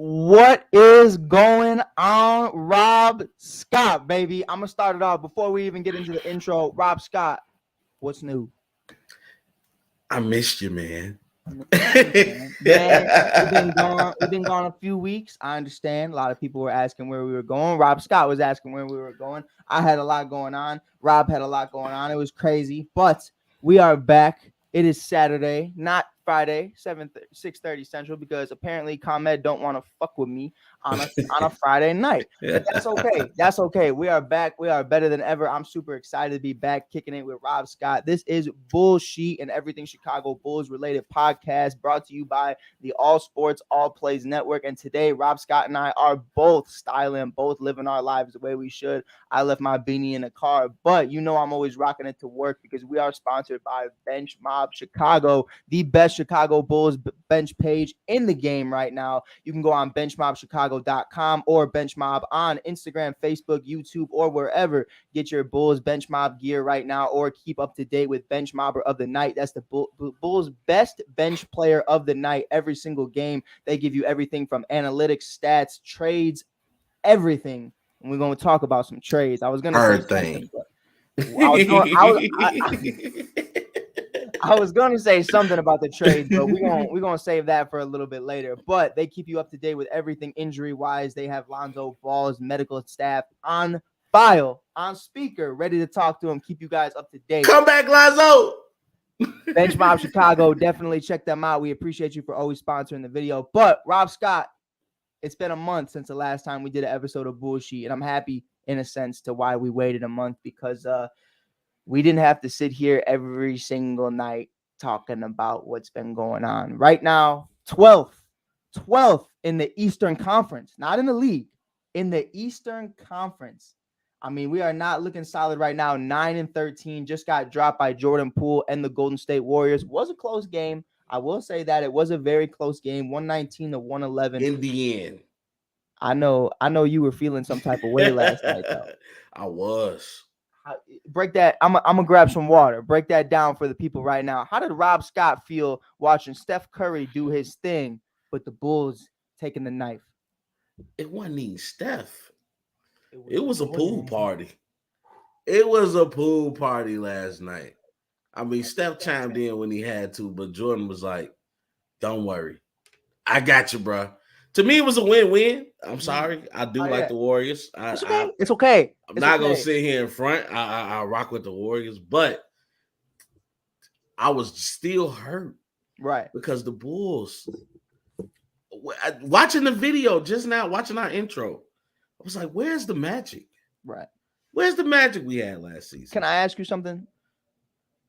What is going on, Rob Scott, baby? I'm going to start it off before we even get into the intro. Rob Scott, what's new? I missed you, man. Man, we've been gone a few weeks. I understand. A lot of people were asking where we were going. Rob Scott was asking where we were going. I had a lot going on. Rob had a lot going on. It was crazy, but we are back. It is Saturday, not Friday, 6:30 Central, because apparently ComEd don't want to fuck with me on a Friday night. But that's okay. That's okay. We are back. We are better than ever. I'm super excited to be back kicking it with Rob Scott. This is Bullsheet and everything Chicago Bulls related podcast brought to you by the All Sports All Plays Network. And today, Rob Scott and I are both styling, both living our lives the way we should. I left my beanie in the car, but you know I'm always rocking it to work because we are sponsored by Bench Mob Chicago, the best Chicago Bulls bench page in the game right now. You can go on benchmobchicago.com or benchmob on Instagram, Facebook, YouTube, or wherever. Get your Bulls bench mob gear right now, or keep up to date with Bench Mobber of the Night. That's the Bulls best bench player of the night every single game. They give you everything from analytics, stats, trades, everything. And we're going to talk about some trades. I was going to say something, but I was going to say something about the trades, but we're going to save that for a little bit later. But they keep you up to date with everything injury-wise. They have Lonzo Ball's medical staff on file, on speaker, ready to talk to him, keep you guys up to date. Come back, Lonzo. Bench Mob Chicago, definitely check them out. We appreciate you for always sponsoring the video. But Rob Scott, it's been a month since the last time we did an episode of Bullsheet, and I'm happy in a sense to why we waited a month, because we didn't have to sit here every single night talking about what's been going on. Right now, 12th in the Eastern Conference, not in the league, in the Eastern Conference. I mean, we are not looking solid right now. 9-13, just got dropped by Jordan Poole and the Golden State Warriors. Was a close game. I will say that it was a very close game, 119-111. In the end. I know you were feeling some type of way last night, though. I was. Break that. I'm gonna grab some water. Break that down for the people right now. How did Rob Scott feel watching Steph Curry do his thing, but the Bulls taking the knife? It wasn't even Steph. It was a pool party. It was a pool party last night. I mean, Steph chimed in when he had to, but Jordan was like, "Don't worry, I got you, bro." To me, it was a win-win. I'm sorry. I do like the Warriors. It's okay. I'm not going to sit here in front. I rock with the Warriors, but I was still hurt. Right. Because the Bulls, watching the video just now, watching our intro, I was like, where's the magic? Right. Where's the magic we had last season? Can I ask you something?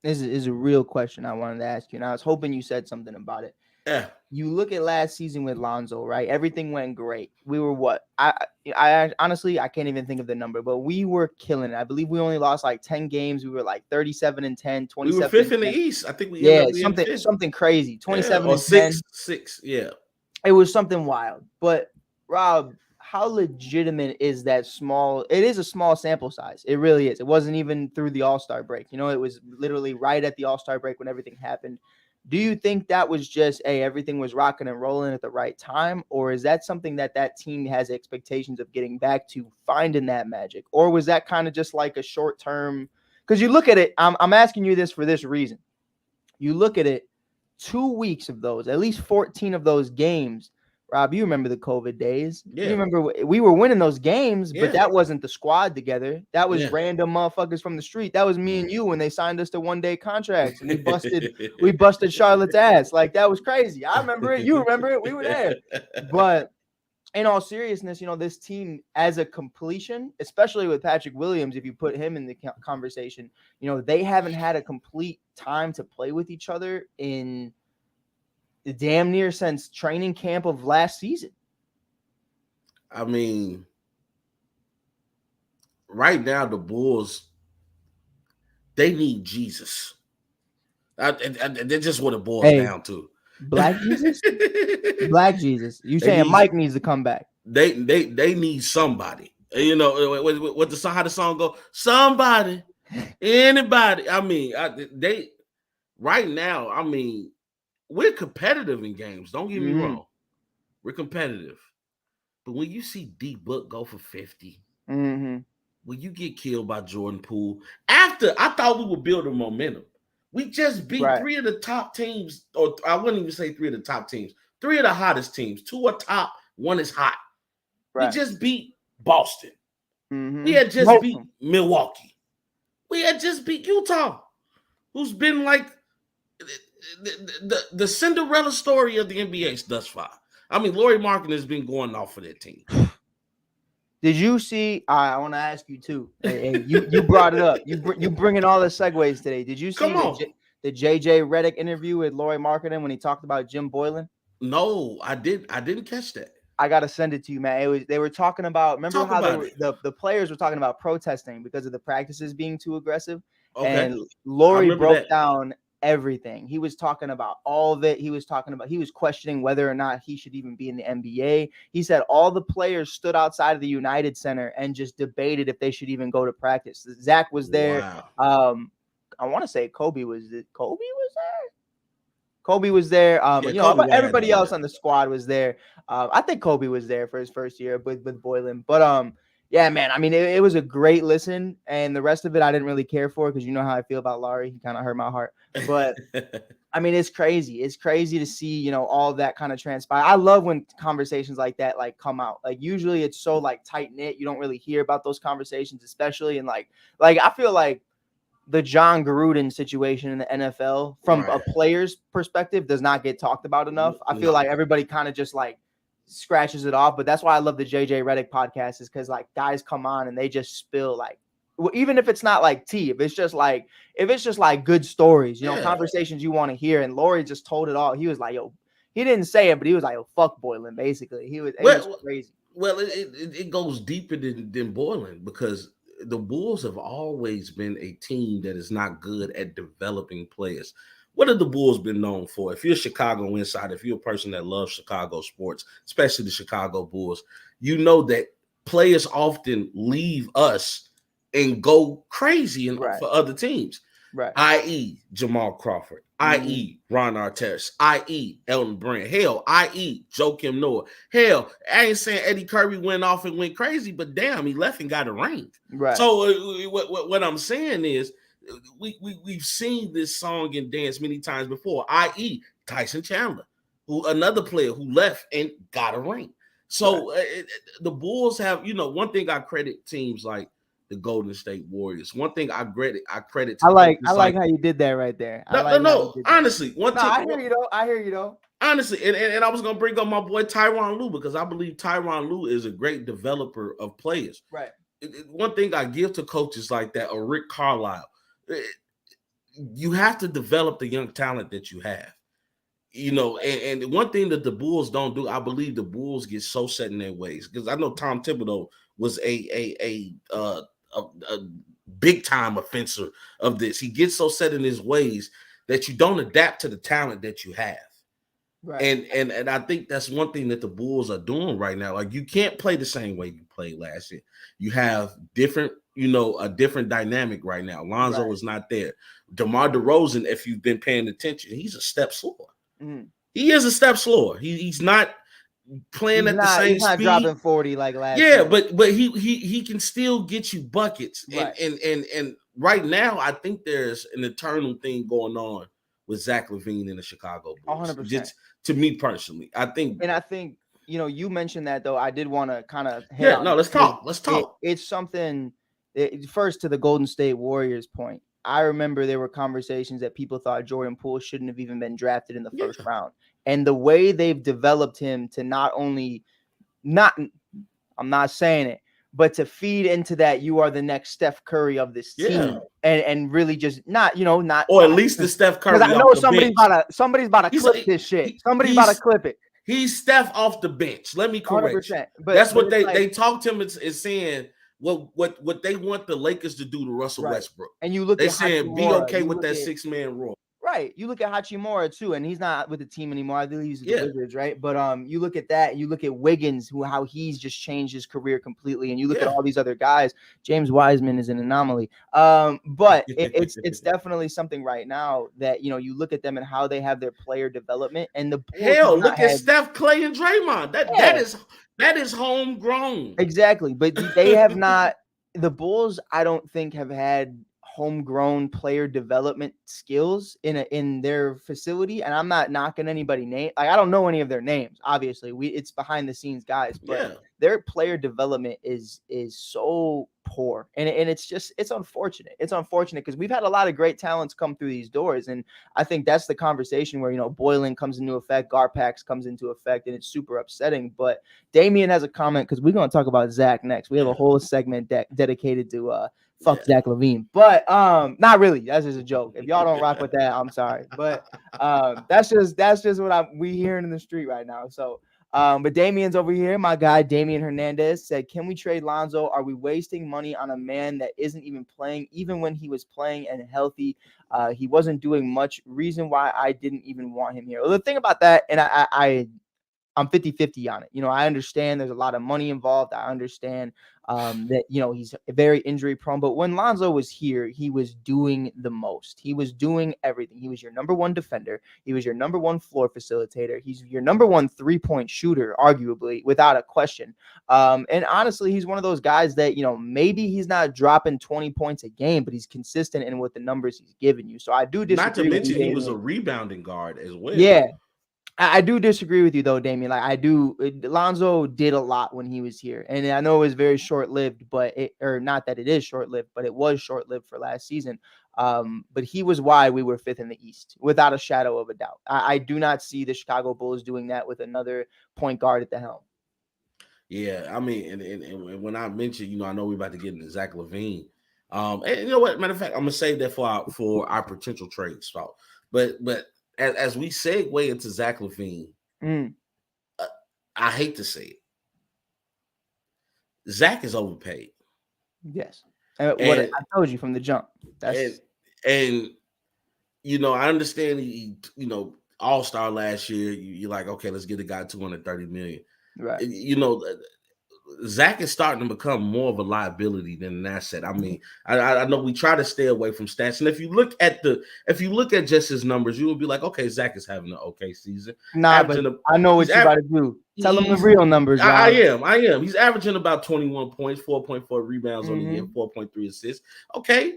This is a real question I wanted to ask you, and I was hoping you said something about it. Yeah. You look at last season with Lonzo, right? Everything went great. We were what? I honestly, I can't even think of the number, but we were killing it. I believe we only lost like 10 games. We were like 37-10, 27. We were fifth in the East. I think we something crazy. 27 or and 10. six. Yeah. It was something wild. But Rob, how legitimate is that small? It is a small sample size. It really is. It wasn't even through the All-Star break. You know, it was literally right at the All-Star break when everything happened. Do you think that was just, everything was rocking and rolling at the right time? Or is that something that team has expectations of getting back to, finding that magic? Or was that kind of just like a short term? Because you look at it, I'm asking you this for this reason. You look at it, 2 weeks of those, at least 14 of those games. Rob, you remember the COVID days. Yeah. You remember we were winning those games, but that wasn't the squad together. That was random motherfuckers from the street. That was me and you when they signed us to one-day contracts, and we busted Charlotte's ass. Like, that was crazy. I remember it. You remember it. We were there. But in all seriousness, you know, this team as a completion, especially with Patrick Williams, if you put him in the conversation, you know, they haven't had a complete time to play with each other in damn near since training camp of last season. I mean, right now the Bulls, they need Jesus. That's just what it boils down to. Black Jesus? Black Jesus. You saying Mike needs to come back? They need somebody. You know what how the song go? Somebody, anybody. I mean, they right now. I mean, we're competitive in games. Don't get me wrong. We're competitive. But when you see D Book go for 50, Mm-hmm. when you get killed by Jordan Poole, after I thought we were building momentum. We just beat Right. three of the top teams, or I wouldn't even say three of the top teams, three of the hottest teams. Two are top, one is hot. We Right. just beat Boston. We Mm-hmm. had just Both of beat them. Milwaukee. We had just beat Utah, who's been like the Cinderella story of the NBA thus far. I mean, Lauri Markkanen has been going off for that team. Did you see? I want to ask you too. Hey, you brought it up. You bringing all the segues today. Did you see Come on. the JJ Redick interview with Lauri Markkanen when he talked about Jim Boylan? No, I didn't catch that. I gotta send it to you, man. They were talking about. Remember Talk how about it. the players were talking about protesting because of the practices being too aggressive, Okay. and I Lauri remember broke that. down everything. He was talking about all of it. He was questioning whether or not he should even be in the NBA. He said all the players stood outside of the United Center and just debated if they should even go to practice. Zach was there. Wow. I want to say Kobe was there. Kobe was there. Yeah, Kobe had to Everybody be else there. on the squad was there. I think Kobe was there for his first year with Boylan. But yeah, man. I mean, it was a great listen, and the rest of it I didn't really care for because you know how I feel about Lauri. He kind of hurt my heart. But I mean, it's crazy. It's crazy to see, all of that kind of transpire. I love when conversations like that come out. Like usually it's so tight knit. You don't really hear about those conversations, especially in like I feel like the John Gruden situation in the NFL from a player's perspective does not get talked about enough. I feel like everybody kind of just scratches it off, but that's why I love the JJ Redick podcast is because guys come on and they just spill even if it's not tea, if it's just good stories, conversations you want to hear. And Lauri just told it all. He was like, yo, he didn't say it, but he was like, yo, fuck Boylan, basically. It was crazy. Well, it goes deeper than Boylan because the Bulls have always been a team that is not good at developing players. What have the Bulls been known for? If you're a Chicago insider, if you're a person that loves Chicago sports, especially the Chicago Bulls, you know that players often leave us and go crazy for other teams. Right. I.e. Jamal Crawford, i.e. Ron Artest, i.e. Elton Brand, hell, i.e. Joakim Noah. Hell, I ain't saying Eddie Kirby went off and went crazy, but damn, he left and got a ring. Right. So what I'm saying is we've seen this song and dance many times before, i.e. Tyson Chandler, another player who left and got a ring. So the Bulls have, one thing I credit teams like the Golden State Warriors. One thing I credit to I like how you did that right there. Honestly, I hear you though. Honestly, and I was gonna bring up my boy Tyronn Lue because I believe Tyronn Lue is a great developer of players. Right. One thing I give to coaches like that, or Rick Carlisle, you have to develop the young talent that you have. And one thing that the Bulls don't do, I believe the Bulls get so set in their ways because I know Tom Thibodeau was a big time offender of this. He gets so set in his ways that you don't adapt to the talent that you have. Right. And I think that's one thing that the Bulls are doing right now. Like you can't play the same way you played last year. You have different, a different dynamic right now. Lonzo is not there. DeMar DeRozan, if you've been paying attention, he's a step slower. Mm-hmm. He is a step slower. He's not playing at the same speed. He's not dropping 40 like last year. year. But he can still get you buckets. Right. And right now, I think there's an eternal thing going on with Zach LaVine in the Chicago Bulls. 100%. Just to me personally, I think. And I think, you mentioned that though. I did want to kind of let's talk. Let's talk. It's something. First to the Golden State Warriors point. I remember there were conversations that people thought Jordan Poole shouldn't have even been drafted in the first round. And the way they've developed him to I'm not saying it, but to feed into that, you are the next Steph Curry of this team, and really just not, or at least the Steph Curry. I know somebody's about to clip this shit. Somebody's about to clip it. He's Steph off the bench. Let me correct you. But that's what they talked to him is saying. What they want the Lakers to do to Russell Westbrook. And you look they at saying be okay with that 6-man rule. Right. You look at Hachimura too, and he's not with the team anymore. I believe he's with the Wizards, right? But you look at that, you look at Wiggins, how he's just changed his career completely, and you look at all these other guys. James Wiseman is an anomaly. But it's definitely something right now that you look at them and how they have their player development, and the look at Steph, Clay, and Draymond. That is homegrown. Exactly, but they have not. The Bulls, I don't think, have had homegrown player development skills in their facility. And I'm not knocking anybody name. Like, I don't know any of their names. Obviously, it's behind the scenes guys, but Yeah. their player development is so poor, and it's unfortunate. It's unfortunate because we've had a lot of great talents come through these doors, and I think that's the conversation where Boylan comes into effect, Garpax comes into effect, and it's super upsetting. But Damian has a comment because we're going to talk about Zach next. We have a whole segment dedicated to fuck Zach LaVine, but not really. That's just a joke. If y'all don't rock with that, I'm sorry, but that's just what we hearing in the street right now. So. But Damian's over here. My guy, Damian Hernandez, said, can we trade Lonzo? Are we wasting money on a man that isn't even playing? Even when he was playing and healthy, he wasn't doing much. Reason why I didn't even want him here. Well, the thing about that, and I'm 50-50 on it. I understand there's a lot of money involved. I understand that, he's very injury prone. But when Lonzo was here, he was doing the most. He was doing everything. He was your number one defender. He was your number one floor facilitator. He's your number one three-point shooter, arguably, without a question. And honestly, he's one of those guys that, maybe he's not dropping 20 points a game, but he's consistent in with the numbers he's giving you. So I do disagree. Not to mention he was a rebounding guard as well. Yeah. I do disagree with you though, Damian. Like Lonzo did a lot when he was here, and I know it was very short-lived, but not that it is short-lived, but it was short-lived for last season. But he was why we were fifth in the East, without a shadow of a doubt. I do not see the Chicago Bulls doing that with another point guard at the helm. Yeah, I mean, and when I mentioned, I know we're about to get into Zach LaVine. And you know what? Matter of fact, I'm gonna save that for our potential trade spot. But as we segue into Zach LaVine, I hate to say it, Zach is overpaid. Yes, what I told you from the jump. And I understand he All-Star last year. You're like, okay, let's get a guy $230 million. Right. Zach is starting to become more of a liability than an asset. I mean, I know we try to stay away from stats, and if you look at just his numbers, you will be like, okay, Zach is having an okay season. Nah, but I know what you got to do. Tell him the real numbers. I am. He's averaging about 21 points, 4.4 rebounds on the year, 4.3 assists. Okay,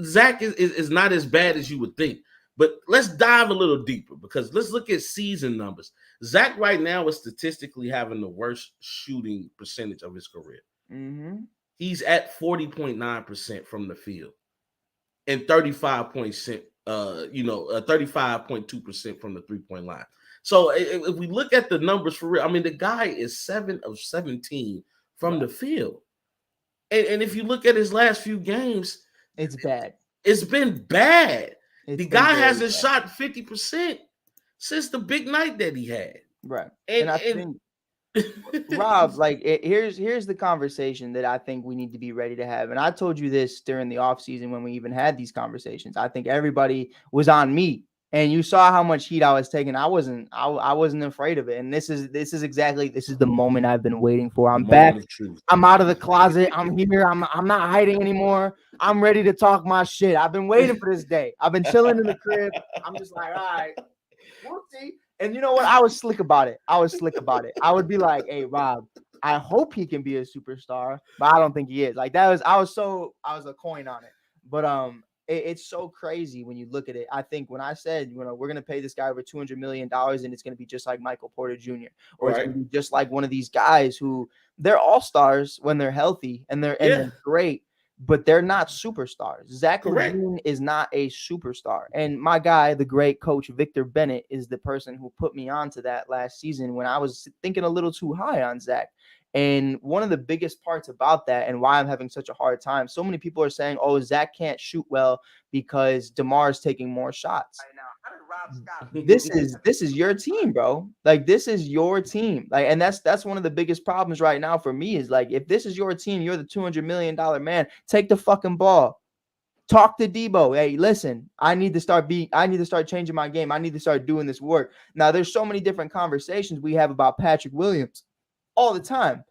Zach is not as bad as you would think. But let's dive a little deeper because let's look at season numbers. Zach right now is statistically having the worst shooting percentage of his career. He's at 40.9% from the field and 35.2% from the 3-point line. So if we look at the numbers for real, I mean, the guy is 7 of 17 from the field. And if you look at his last few games, it's bad. It's been bad. The guy hasn't shot 50% since the big night that he had. Right. And I think, Rob, like here's the conversation that I think we need to be ready to have. And I told you this during the offseason when we even had these conversations. I think everybody was on me. And you saw how much heat I was taking. I wasn't afraid of it. And this is the moment I've been waiting for. I'm back. I'm out of the closet. I'm here. I'm not hiding anymore. I'm ready to talk my shit. I've been waiting for this day. I've been chilling in the crib. I'm just like, all right, we'll see. And you know what? I was slick about it. I would be like, hey, Rob, I hope he can be a superstar, but I don't think he is. Like I was a coin on it. But it's so crazy when you look at it. I think when I said, we're going to pay this guy over $200 million and it's going to be just like Michael Porter Jr. or it's going to be just like one of these guys who they're all-stars when they're healthy and they're great, but they're not superstars. Zach LaVine is not a superstar. And my guy, the great coach Victor Bennett, is the person who put me onto that last season when I was thinking a little too high on Zach. And one of the biggest parts about that and why I'm having such a hard time, so many people are saying, oh, Zach can't shoot well because DeMar is taking more shots. Right now, how did Rob Scott? This is your team, bro. Like, this is your team. Like, and that's one of the biggest problems right now for me is like, if this is your team, you're the $200 million man, take the fucking ball. Talk to Debo. Hey, listen, I need to start changing my game. I need to start doing this work. Now, there's so many different conversations we have about Patrick Williams all the time,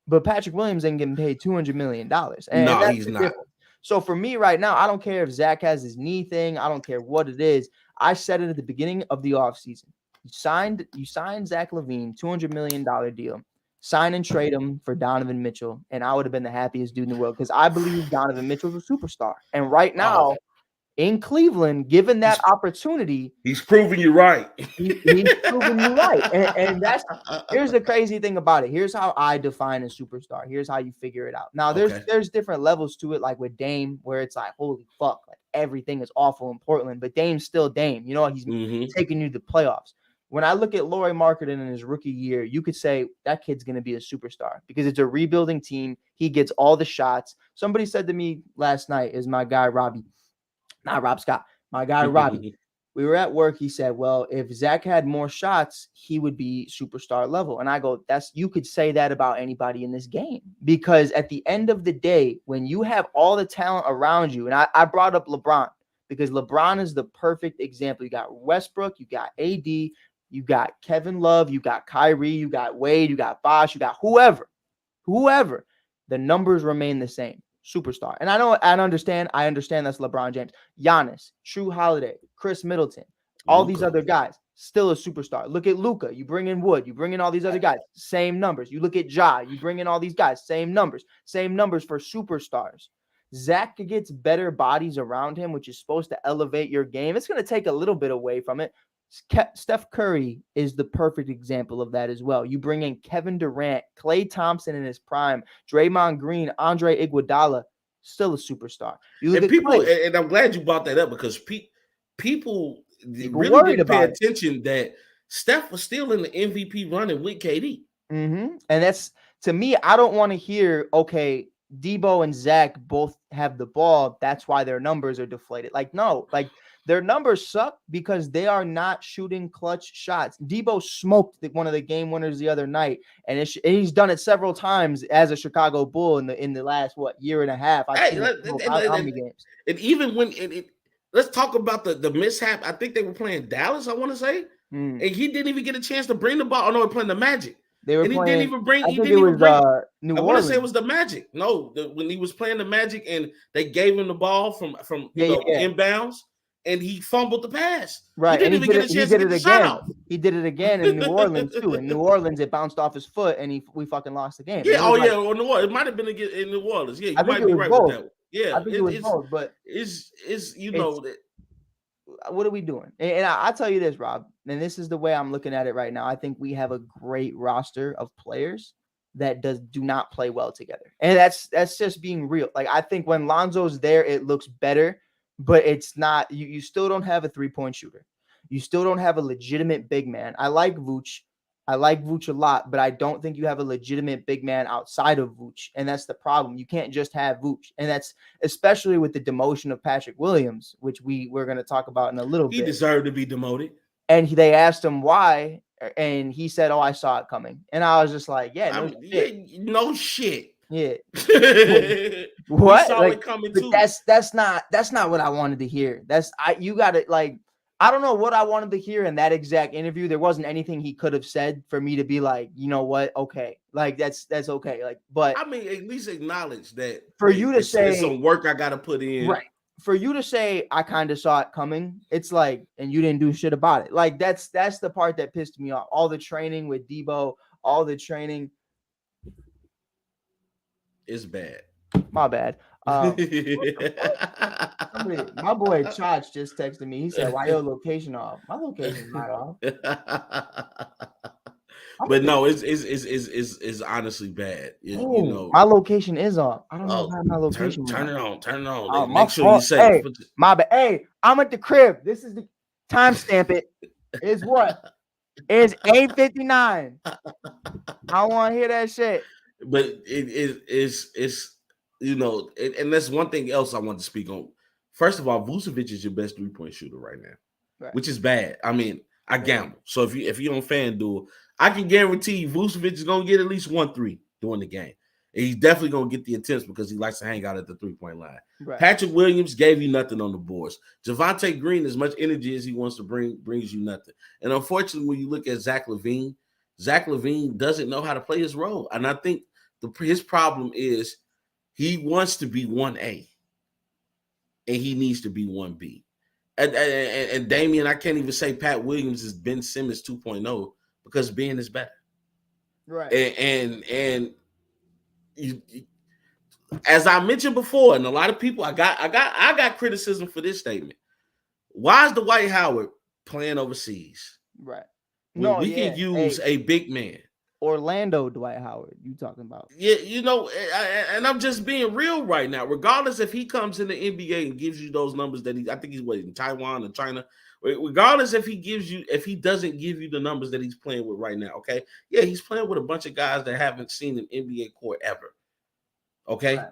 but Patrick Williams ain't getting paid $200 million. And no, he's not. Difference. So for me right now, I don't care if Zach has his knee thing. I don't care what it is. I said it at the beginning of the offseason. You signed Zach LaVine, $200 million deal. sign and trade him for Donovan Mitchell, and I would have been the happiest dude in the world because I believe Donovan Mitchell's a superstar. And right now in Cleveland, given that opportunity, he's proving you right. He's proving you right. And here's the crazy thing about it. Here's how I define a superstar. Here's how you figure it out. Now, there's different levels to it, like with Dame, where it's like, holy fuck, like everything is awful in Portland, but Dame's still Dame. You know, he's taking you to the playoffs. When I look at Lauri Markkanen in his rookie year, you could say that kid's going to be a superstar because it's a rebuilding team. He gets all the shots. Somebody said to me last night, is my guy not Rob Scott, my guy Robbie. We were at work. He said, well, if Zach had more shots, he would be superstar level. And I go, you could say that about anybody in this game, because at the end of the day, when you have all the talent around you, and I brought up LeBron because LeBron is the perfect example. You got Westbrook, you got AD, you got Kevin Love, you got Kyrie, you got Wade, you got Bosh, you got whoever, the numbers remain the same. Superstar. And I understand that's LeBron James, Giannis, True Holiday, Chris Middleton, all these other guys, still a superstar. Look at Luka. You bring in Wood, you bring in all these other guys, same numbers. You look at Ja, you bring in all these guys, same numbers for superstars. Zach gets better bodies around him, which is supposed to elevate your game. It's going to take a little bit away from it. Steph Curry is the perfect example of that as well. You bring in Kevin Durant, Klay Thompson in his prime, Draymond Green, Andre Iguodala, still a superstar. You look and at people, Klay. and I'm glad you brought that up because people really didn't pay attention that Steph was still in the MVP running with KD. And that's, to me, I don't want to hear, okay, Debo and Zach both have the ball, that's why their numbers are deflated. Like, no, like their numbers suck because they are not shooting clutch shots. Debo smoked one of the game winners the other night, and he's done it several times as a Chicago Bull in the last year and a half. I've seen how many games. And even when let's talk about the mishap. I think they were playing Dallas, I want to say, and he didn't even get a chance to bring the ball. Oh no, they're playing the Magic. They were and playing, he didn't even bring. I think it was New Orleans. I want to say it was the Magic. No, when he was playing the Magic and they gave him the ball from inbounds, and he fumbled the pass. Right, he didn't even get a chance to get the shot off. He did it again in New Orleans too. In New Orleans, it bounced off his foot, and we fucking lost the game. Yeah, or New Orleans. It might have been in New Orleans. Yeah, you might be right with that. Yeah, I think it was both. But it's what are we doing? And I tell you this, Rob, and this is the way I'm looking at it right now. I think we have a great roster of players that do not play well together. And that's just being real. Like, I think when Lonzo's there, it looks better, but it's not, you still don't have a 3-point shooter. You still don't have a legitimate big man. I like Vooch a lot, but I don't think you have a legitimate big man outside of Vooch. And that's the problem. You can't just have Vooch. And that's especially with the demotion of Patrick Williams, which we're going to talk about in a little bit. He deserved to be demoted. And they asked him why, and he said, "Oh, I saw it coming." And I was just like, "Yeah, no shit. Yeah, what? Saw it coming too. That's not what I wanted to hear. You got to like. I don't know what I wanted to hear in that exact interview. There wasn't anything he could have said for me to be like, you know what? Okay. Like that's okay. Like, but I mean, at least acknowledge that for you to say some work I got to put in. Right. For you to say, I kind of saw it coming. It's like, and you didn't do shit about it. Like that's the part that pissed me off. All the training with Debo, all the training. It's bad. My bad. My boy Chach just texted me. He said, "Why your location off?" My location's not off. But no, it's honestly bad. My location is off. I don't know why my location. Turn it on. Make sure you say. Hey, my bad. Hey, I'm at the crib. This is the timestamp. It is what? It's 8:59. I don't want to hear that shit. But it's and that's one thing else I want to speak on. First of all, Vucevic is your best 3-point shooter right now, which is bad. I mean, I gamble. So if you on FanDuel, I can guarantee you Vucevic is gonna get at least 1 3 during the game. And he's definitely gonna get the attempts because he likes to hang out at the 3-point line. Right. Patrick Williams gave you nothing on the boards. Javonte Green, as much energy as he wants to bring, brings you nothing. And unfortunately, when you look at Zach LaVine doesn't know how to play his role. And I think his problem is he wants to be 1A and he needs to be 1B. And Damian, I can't even say Pat Williams is Ben Simmons 2.0 because Ben is better. Right. And you, as I mentioned before, and a lot of people, I got criticism for this statement. Why is Dwight Howard playing overseas Right. when No, we can yeah. use Hey, a big man? Orlando Dwight Howard, you talking about? Yeah, and I'm just being real right now. Regardless if he comes in the NBA and gives you those numbers that I think he's in Taiwan or China. Regardless if he doesn't give you the numbers that he's playing with right now. Okay, yeah, he's playing with a bunch of guys that haven't seen an NBA court ever. Okay, Right.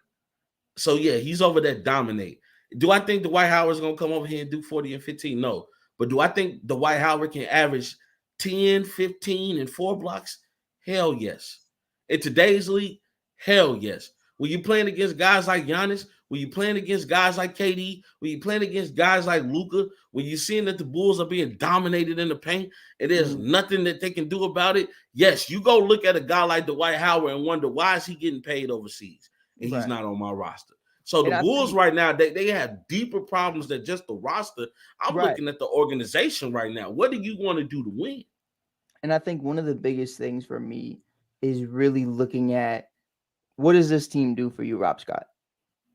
so yeah, he's over there dominate. Do I think Dwight Howard's gonna come over here and do 40 and 15? No. But do I think Dwight Howard can average 10, 15, and 4 blocks? Hell yes. In today's league, hell yes. When you playing against guys like Giannis, when you playing against guys like KD, when you playing against guys like Luka, when you're seeing that the Bulls are being dominated in the paint and there's nothing that they can do about it, yes, you go look at a guy like Dwight Howard and wonder why is he getting paid overseas and he's Right. not on my roster. So the And I Bulls think right now, they have deeper problems than just the roster. I'm right. looking at the organization right now. What do you want to do to win? And I think one of the biggest things for me is really looking at what does this team do for you, Rob Scott?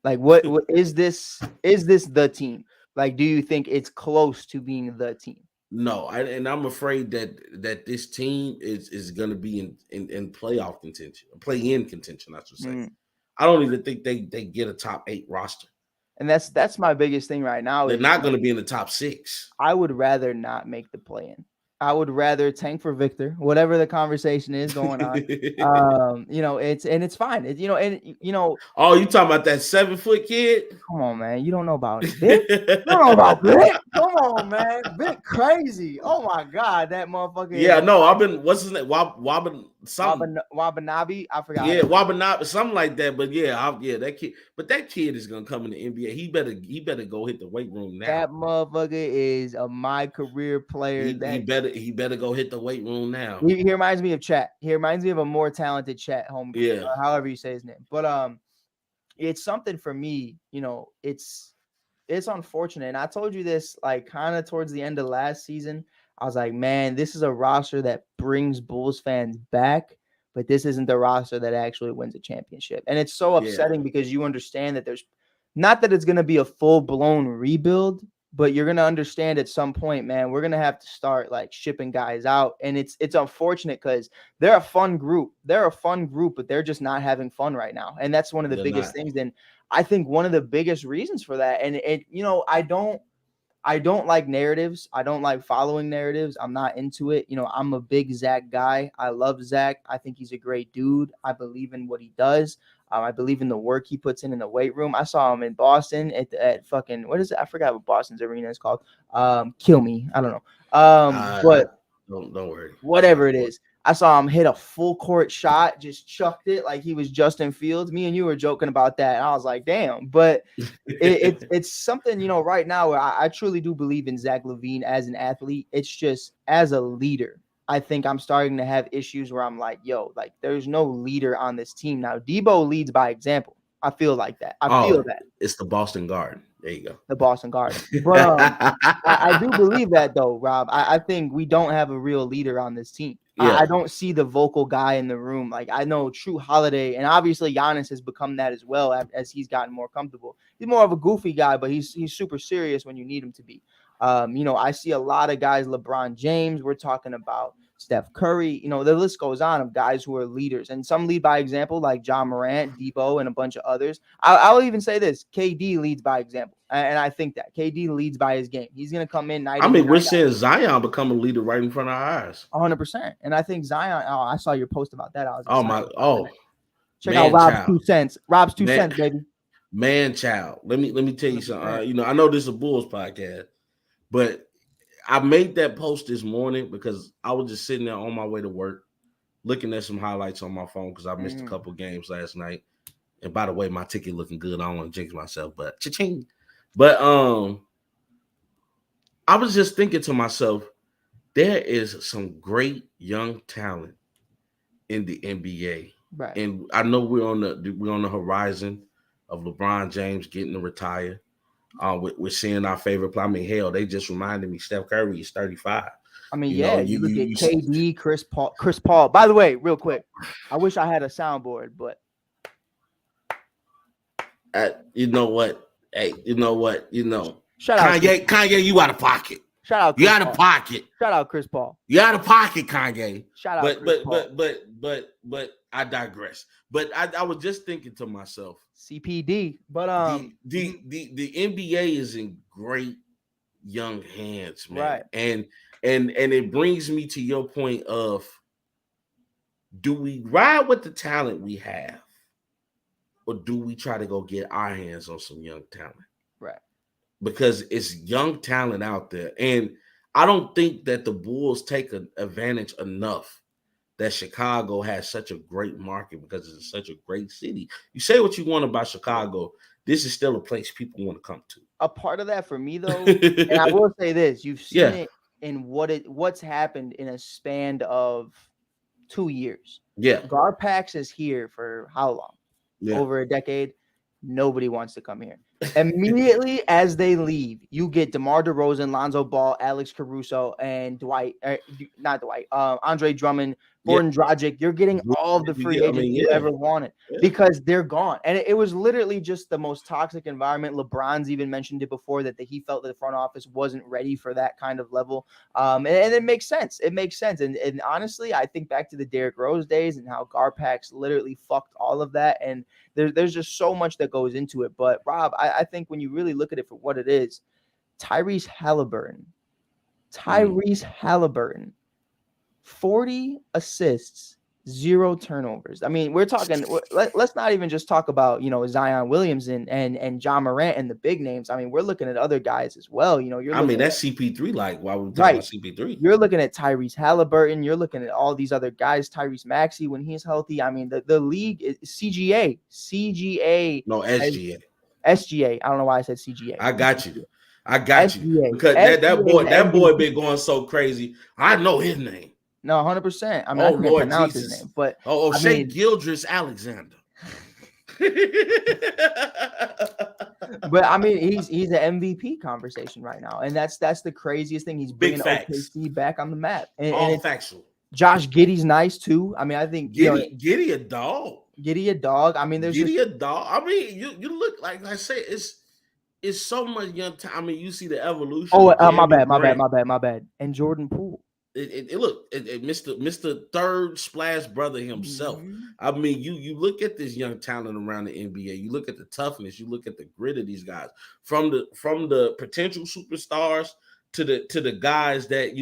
Like what is this? Is this the team? Like, do you think it's close to being the team? No, and I'm afraid that this team is going to be in playoff contention, play-in contention, I should say. I don't even think they get a top 8 roster. And that's my biggest thing right now. They're Is not going to be in the top 6. I would rather not make the play-in. I would rather tank for Victor, whatever the conversation is going on. It's fine. Oh, you talking about that 7-foot kid? Come on, man. You don't know about Vic? You don't know about Vic? Come on, man. Vic crazy. Oh my God, that motherfucker. Yeah, no, I've been what's his name? Something. Wabanabe. I forgot. Yeah, Wabanabe, something like that. But yeah, that kid. But that kid is gonna come in the NBA. He better go hit the weight room now. That motherfucker is a my career player. He better go hit the weight room now. He reminds me of Chat. He reminds me of a more talented Chat home. Yeah. However you say his name. But it's something for me, it's unfortunate. And I told you this like kind of towards the end of last season. I was like, man, this is a roster that brings Bulls fans back, but this isn't the roster that actually wins a championship. And it's so upsetting because you understand that there's not that it's going to be a full-blown rebuild, but you're going to understand at some point, man, we're going to have to start like shipping guys out. And it's unfortunate because they're a fun group. They're a fun group, but they're just not having fun right now. And that's one of the biggest things. And I think one of the biggest reasons for that, and I don't like narratives. I don't like following narratives. I'm not into it. I'm a big Zach guy. I love Zach. I think he's a great dude. I believe in what he does. I believe in the work he puts in the weight room. I saw him in Boston at fucking, what is it? I forgot what Boston's arena is called. Kill me. I don't know. But don't worry. Whatever it is. I saw him hit a full court shot, just chucked it like he was Justin Fields. Me and you were joking about that. And I was like, damn. But it's something, right now where I truly do believe in Zach LaVine as an athlete. It's just as a leader. I think I'm starting to have issues where I'm like, yo, like there's no leader on this team. Now, Debo leads by example. I feel like that. I feel that. It's the Boston Garden. There you go. The Boston Garden. But I do believe that, though, Rob. I think we don't have a real leader on this team. Yeah. I don't see the vocal guy in the room. Like, I know True Holiday, and obviously Giannis has become that as well as he's gotten more comfortable. He's more of a goofy guy, but he's super serious when you need him to be. I see a lot of guys, LeBron James, we're talking about Steph Curry, the list goes on of guys who are leaders, and some lead by example, like John Morant, Debo, and a bunch of others. I'll even say this: KD leads by example, and I think that KD leads by his game. He's going to come in night. We're seeing Zion become a leader right in front of our eyes. 100%, and I think Zion. Oh, I saw your post about that. I was check out Rob's 2 cents. Rob's 2 cents, baby. Man, child. Let me tell you something. I know this is a Bulls podcast, but I made that post this morning because I was just sitting there on my way to work, looking at some highlights on my phone because I missed a couple games last night. And by the way, my ticket looking good. I don't want to jinx myself, but cha-ching. But I was just thinking to myself, there is some great young talent in the NBA, right? And I know we're on the horizon of LeBron James getting to retire. We're seeing our favorite player. I mean, hell, they just reminded me Steph Curry is 35. I mean, you look at KD, Chris Paul. By the way, real quick, I wish I had a soundboard, but you know what? Hey, you know what? Shout out Kanye, you out of pocket. Shout out, you out of pocket. Shout out, Chris Paul. You out of pocket, Kanye. Shout out, Chris Paul. But I digress. But I was just thinking to myself, CPD. But the NBA is in great young hands, man. Right. And it brings me to your point of, do we ride with the talent we have, or do we try to go get our hands on some young talent? Right. Because it's young talent out there. And I don't think that the Bulls take advantage enough that Chicago has such a great market, because it's such a great city. You say what you want about Chicago, this is still a place people want to come to. A part of that for me, though, and I will say this, you've seen it in what's happened in a span of 2 years. Yeah. Garpax is here for how long? Yeah. Over a decade. Nobody wants to come here. Immediately as they leave, you get DeMar DeRozan, Lonzo Ball, Alex Caruso, and Andre Drummond, Gordon Dragic. You're getting all the free agents you ever wanted because they're gone. And it was literally just the most toxic environment. LeBron's even mentioned it before that he felt that the front office wasn't ready for that kind of level. And it makes sense. It makes sense. And honestly, I think back to the Derrick Rose days and how Garpax literally fucked all of that. And there's just so much that goes into it. But Rob, I think when you really look at it for what it is, Tyrese Halliburton, 40 assists, 0 turnovers. I mean, we're talking, let's not even just talk about, Zion Williamson and John Morant and the big names. I mean, we're looking at other guys as well. That's CP3. Like, why would we talk about CP3? You're looking at Tyrese Halliburton. You're looking at all these other guys, Tyrese Maxey when he's healthy. I mean, the league is CGA. No, SGA. SGA. I don't know why I said CGA. I got you. Because that boy been going so crazy. I know his name. No, 100%. I mean, I can't pronounce his name, but Shea Gildress Alexander. But I mean, he's an MVP conversation right now, and that's the craziest thing. He's bringing OKC back on the map. And factual. Josh Giddey's nice too. I mean, I think Giddey a dog. Giddey a dog. I mean, there's a dog. I mean, you look, like I say, it's so much young time. I mean, you see the evolution. Oh, my bad. And Jordan Poole. Mr. Third Splash Brother himself. Mm-hmm. I mean, you look at this young talent around the NBA. You look at the toughness. You look at the grit of these guys, from the potential superstars to the guys that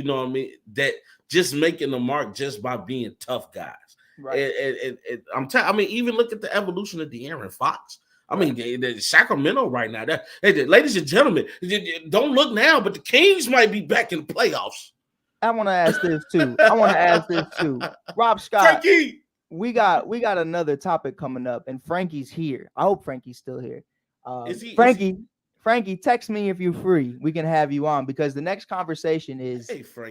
that just making the mark just by being tough guys. Right. And even look at the evolution of De'Aaron Fox. I mean, the Sacramento right now. Ladies and gentlemen, don't look now, but the Kings might be back in the playoffs. I want to ask this too. Rob Scott, Frankie, we got another topic coming up, and Frankie's here. I hope Frankie's still here. Frankie, text me if you're free. We can have you on, because the next conversation is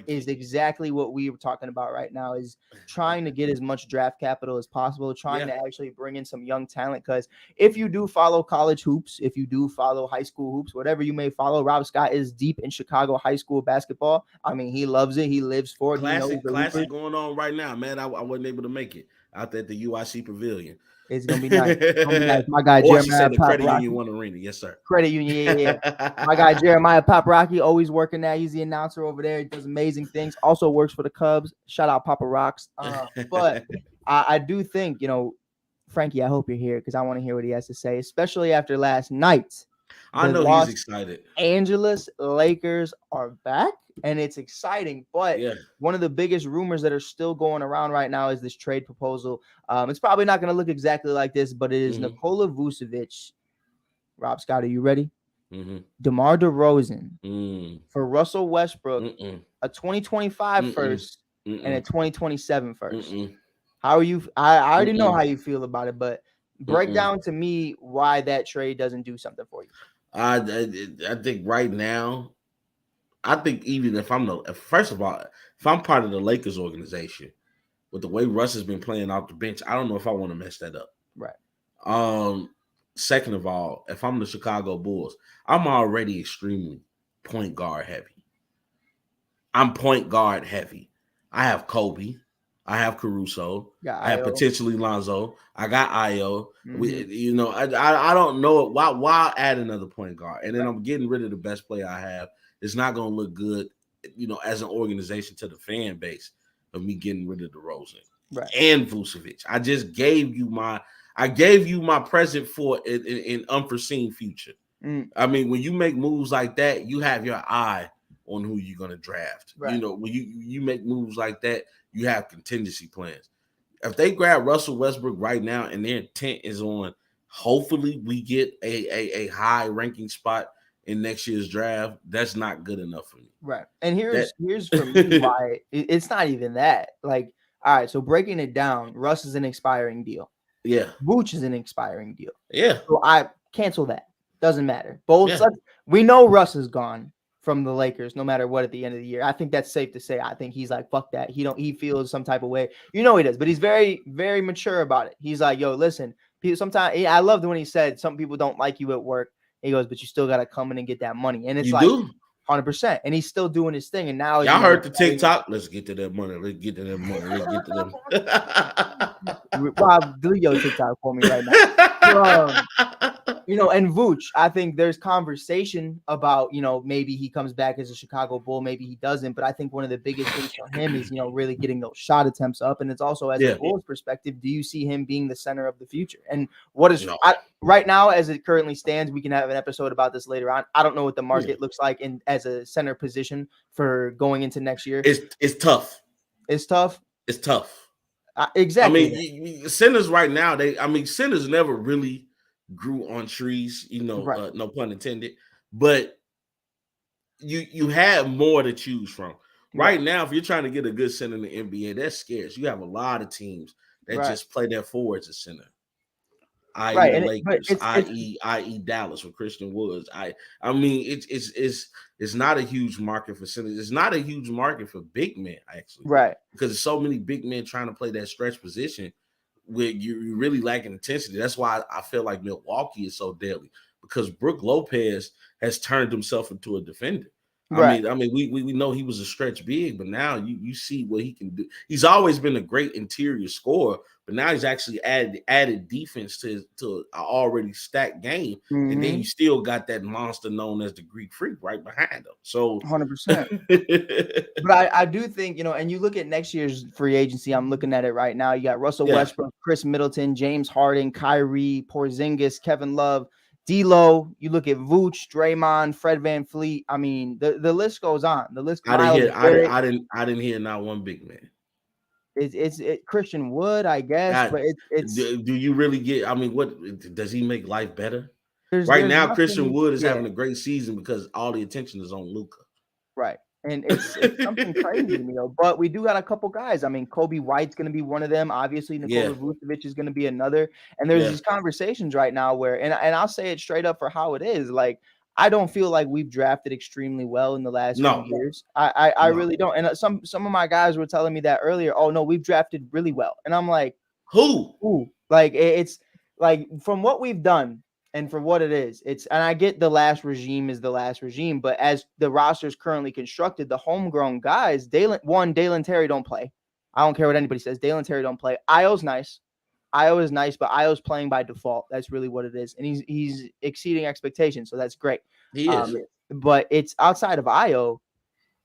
exactly what we were talking about right now, is trying to get as much draft capital as possible, trying to actually bring in some young talent. Because if you do follow college hoops, if you do follow high school hoops, whatever you may follow, Rob Scott is deep in Chicago high school basketball. I mean, he loves it. He lives for it. Classic going on right now, man. I wasn't able to make it out there at the UIC Pavilion. It's gonna be nice. My guy Jeremiah Credit Union One Arena, yes sir. Credit Union, yeah. My guy Jeremiah Paparotti, always working there. He's the announcer over there. He does amazing things. Also works for the Cubs. Shout out Papa Rocks. But I do think, Frankie, I hope you're here, because I want to hear what he has to say, especially after last night. I know he's excited. Angeles Lakers are back, and it's exciting. But one of the biggest rumors that are still going around right now is this trade proposal. It's probably not going to look exactly like this, but it is Nikola Vucevic. Rob Scott, are you ready? Mm-hmm. DeMar DeRozan for Russell Westbrook, a 2025 first and a 2027 first. How are you? I already know how you feel about it, but break down to me why that trade doesn't do something for you. I think right now, even if first of all, if I'm part of the Lakers organization, with the way Russ has been playing off the bench, I don't know if I want to mess that up. Right. Second of all, if I'm the Chicago Bulls, I'm already extremely point guard heavy. I'm point guard heavy. I have Kobe. I have Caruso. Got I have IO. potentially Lonzo. I got Io. Mm-hmm. I don't know why add another point guard, and then Right. I'm getting rid of the best player I have. It's not going to look good, as an organization to the fan base of me getting rid of DeRozan Right. and Vucevic. I gave you my present for an unforeseen future. Mm. I mean, when you make moves like that, you have your eye on who you're going to draft. Right. When you make moves like that, you have contingency plans. If they grab Russell Westbrook right now and their intent is on hopefully we get a high ranking spot in next year's draft, that's not good enough for me. Right. And here's for me why it's not even that. Like, all right, so breaking it down, Russ is an expiring deal. Yeah. Vooch is an expiring deal. Yeah. So I cancel that. Doesn't matter. Both Yeah. we know Russ is gone from the Lakers no matter what at the end of the year. I think that's safe to say. I think he's like, fuck that. He feels some type of way. He does, but he's very, very mature about it. He's like, yo, listen, people sometimes I loved when he said some people don't like you at work. He goes, but you still gotta come in and get that money. And it's you like do 100%. And he's still doing his thing. And now y'all heard the TikTok. Let's get to that money. Let's get to that money. Let's get to them. Rob, delete your TikTok for me right now. And Vooch, I think there's conversation about, maybe he comes back as a Chicago Bull, maybe he doesn't. But I think one of the biggest things for him is, really getting those shot attempts up. And it's also as a Bulls perspective, do you see him being the center of the future? And what is right now, as it currently stands, we can have an episode about this later on. I don't know what the market looks like as a center position for going into next year. It's tough. It's tough. It's tough. Exactly. I mean, centers right now, centers never really grew on trees, right. No pun intended, but you have more to choose from. Right now, if you're trying to get a good center in the NBA, that's scarce. You have a lot of teams that just play their forwards as center. I.e. the Lakers, i.e. Dallas with Christian Woods. I mean, it's not a huge market for centers. It's not a huge market for big men, actually. Right. Because there's so many big men trying to play that stretch position where you're really lacking intensity. That's why I feel like Milwaukee is so deadly, because Brook Lopez has turned himself into a defender. Right. I mean, we know he was a stretch big, but now you see what he can do. He's always been a great interior scorer, but now he's actually added defense to an already stacked game, and then you still got that monster known as the Greek Freak right behind him. So 100%. But I do think, and you look at next year's free agency. I'm looking at it right now. You got Russell Westbrook, Chris Middleton, James Harden, Kyrie, Porzingis, Kevin Love, D'Lo. You look at Vooch, Draymond, Fred VanVleet. I mean, the list goes on. The list. I didn't hear not one big man. It's Christian Wood, I guess, but it's. Do you really get? I mean, what does he make life better? Right now, Christian Wood is having a great season because all the attention is on Luka. Right. And it's something crazy to me, but we do got a couple guys. I mean, Kobe White's going to be one of them. Obviously, Nikola Vucevic is going to be another. And there's these conversations right now where, and I'll say it straight up for how it is. Like, I don't feel like we've drafted extremely well in the last few years. I really don't. And some of my guys were telling me that earlier. Oh no, we've drafted really well. And I'm like, who? Like, it's like from what we've done. And for what it is, and I get the last regime is the last regime, but as the roster is currently constructed, the homegrown guys, Dalen Terry don't play. I don't care what anybody says. Dalen Terry don't play. Io's nice. Io is nice, but Io's playing by default. That's really what it is. And he's exceeding expectations, so that's great. He is. But it's outside of Io.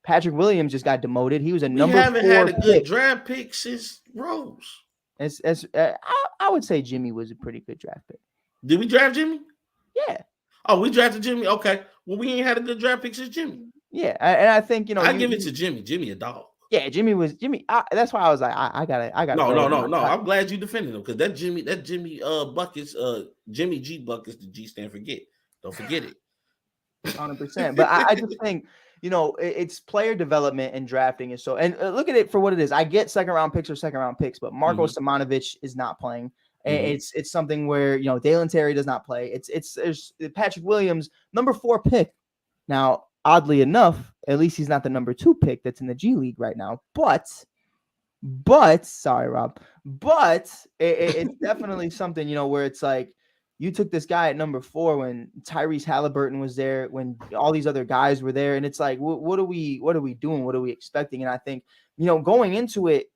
Patrick Williams just got demoted. He was a number 4 pick. We haven't had a good draft pick since Rose. I would say Jimmy was a pretty good draft pick. Did we draft Jimmy? Yeah. Oh, we drafted Jimmy. Okay. Well, we ain't had a good draft pick since Jimmy. Yeah, and I think I give it to Jimmy. Jimmy a dog. Yeah, Jimmy. That's why I was like, I gotta. No. I'm glad you defended him because that Jimmy buckets, Jimmy G buckets. The G stand for get. Don't forget it. 100%. But I just think it's player development and drafting is so. And look at it for what it is. I get second round picks, but Marko Simonovic is not playing. It's something where Dalen Terry does not play. There's Patrick Williams, number 4 pick. Now, oddly enough, at least he's not the number 2 pick that's in the G League right now. But sorry, Rob. But it's definitely something where it's like You took this guy at number 4 when Tyrese Halliburton was there, when all these other guys were there, and it's like, what are we doing? What are we expecting? And I think, going into it,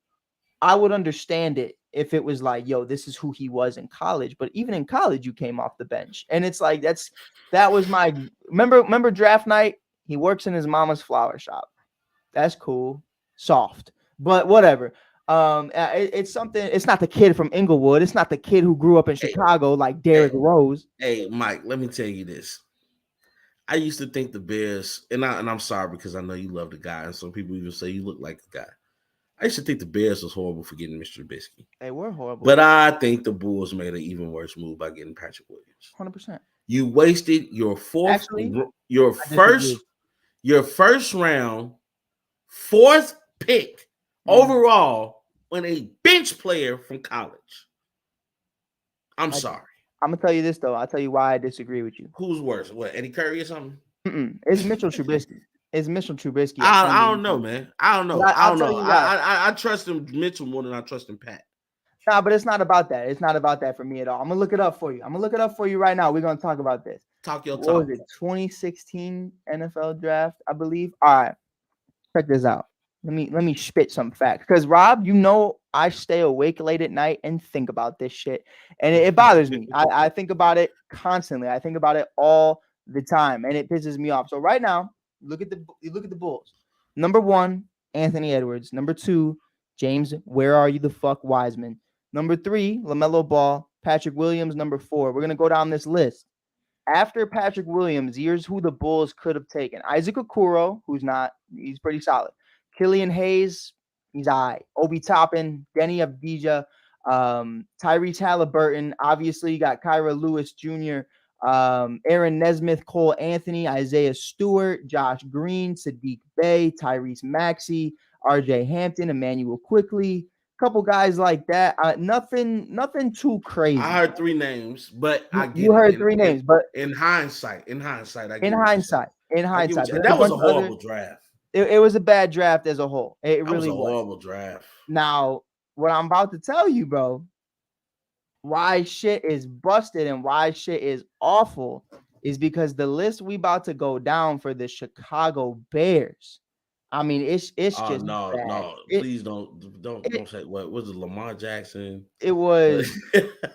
I would understand it if it was like, yo, this is who he was in college. But even in college, you came off the bench, and it's like that was my remember draft night. He works in his mama's flower shop. That's cool, soft, but whatever. It's something. It's not the kid from Inglewood. It's not the kid who grew up in Chicago like Derrick Rose. Hey, Mike, let me tell you this. I used to think the Bears, and I'm sorry because I know you love the guy, and some people even say you look like the guy. I used to think the Bears was horrible for getting Mr. Trubisky. They were horrible. But I think the Bulls made an even worse move by getting Patrick Williams. 100%. You wasted your first round, 4th pick overall on a bench player from college. I'm sorry. I'm going to tell you this, though. I'll tell you why I disagree with you. Who's worse? What, Eddie Curry or something? It's Mitchell Trubisky. It's Mitchell Trubisky. I don't know, man. I don't know. I trust him Mitchell more than I trust him Pat. Nah, but it's not about that. It's not about that for me at all. I'm going to look it up for you. I'm going to look it up for you right now. We're going to talk about this. Talk your talk. talk. What was it? 2016 NFL draft, I believe. All right. Check this out. Let me spit some facts. Because, Rob, I stay awake late at night and think about this shit. And it bothers me. I think about it constantly. I think about it all the time. And it pisses me off. So right now, look at the Bulls. Number 1, Anthony Edwards. Number 2, James, where are you the fuck, Wiseman. Number 3, LaMelo Ball. Patrick Williams, number 4. We're going to go down this list. After Patrick Williams, here's who the Bulls could have taken. Isaac Okoro, he's pretty solid. Killian Hayes, he's all right. Obi Toppin, Denny Avdija, Tyrese Halliburton. Obviously, you got Kyra Lewis Jr., Aaron Nesmith, Cole Anthony, Isaiah Stewart, Josh Green, Sadiq Bey, Tyrese Maxey, RJ Hampton, Emmanuel Quickly. Couple guys like that. Nothing too crazy. I heard 3 names, but I get you heard 3 names, but in hindsight, that was a horrible draft. It was a bad draft as a whole. It really was a horrible draft. Now, what I'm about to tell you, bro, why shit is busted and why shit is awful is because the list we about to go down for the Chicago Bears. I mean, it's just no, bad. No, please don't say what was it, Lamar Jackson? It was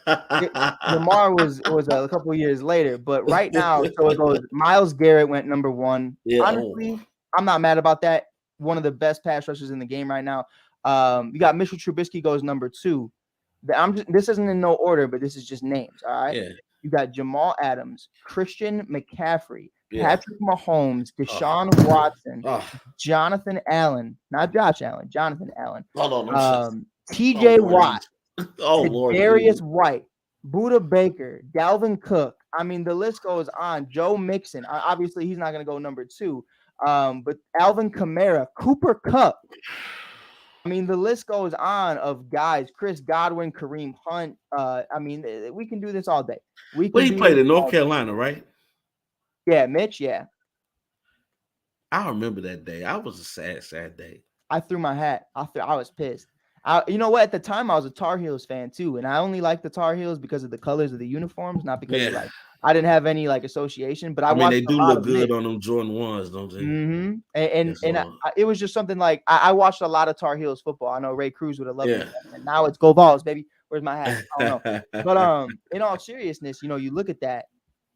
Lamar was a couple years later, but right now, so it goes. Myles Garrett went number 1. Yeah, honestly, I'm not mad about that. One of the best pass rushers in the game right now. You got Mitchell Trubisky goes number 2. This isn't in no order, but this is just names. All right. Yeah. You got Jamal Adams, Christian McCaffrey, Patrick Mahomes, Deshaun Watson, Jonathan Allen, not Josh Allen, Jonathan Allen. Hold on. TJ Watt, Lord, Darius White, Buda Baker, Dalvin Cook. I mean, the list goes on. Joe Mixon. Obviously, he's not going to go number 2. But Alvin Kamara, Cooper Kupp. I mean, the list goes on of guys. Chris Godwin, Kareem Hunt. I mean, we can do this all day. He played in North Carolina, right? Yeah, Mitch. Yeah. I remember that day. I was a sad day. I threw my hat. I was pissed. You know what? At the time, I was a Tar Heels fan too, and I only liked the Tar Heels because of the colors of the uniforms, not because of, I didn't have any association. But I mean, they do look good on them Jordan 1s, don't they? Mm-hmm. And it was just something like I watched a lot of Tar Heels football. I know Ray Cruz would have loved it, and now it's Go Balls, baby. Where's my hat? I don't know. But in all seriousness, you look at that.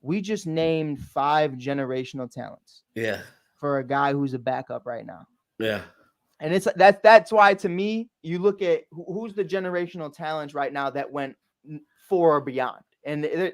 We just named 5 generational talents. Yeah. For a guy who's a backup right now. Yeah. And that's why, to me, you look at who's the generational talent right now that went 4 or beyond. And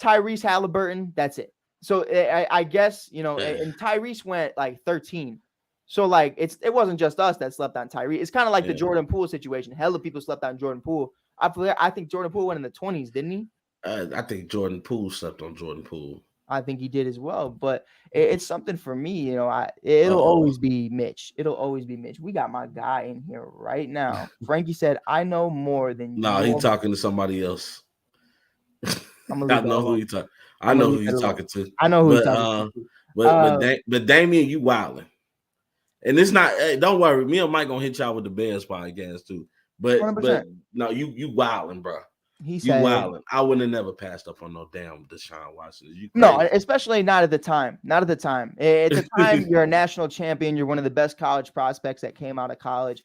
Tyrese Halliburton, that's it. So I guess, and Tyrese went 13. So it wasn't just us that slept on Tyrese. It's kind of like the Jordan Poole situation. Hella people slept on Jordan Poole. I think Jordan Poole went in the 20s, didn't he? I think Jordan Poole slept on Jordan Poole. I think he did as well, but it's something for me, it'll always be Mitch. It'll always be Mitch. We got my guy in here right now. Frankie said, I know more than you. No, he's talking to somebody else. I know who he's talking. I know who he's talking to. I know who he's talking to. But Damien, you wilding. And it's not, don't worry, me and Mike gonna hit y'all with the Bears podcast too. But 100%. no, you wilding, bro. He You said, wildin'. I wouldn't have never passed up on no damn Deshaun Watson. You no, crazy? especially not at the time. Not at the time. At the time, you're a national champion. You're one of the best college prospects that came out of college.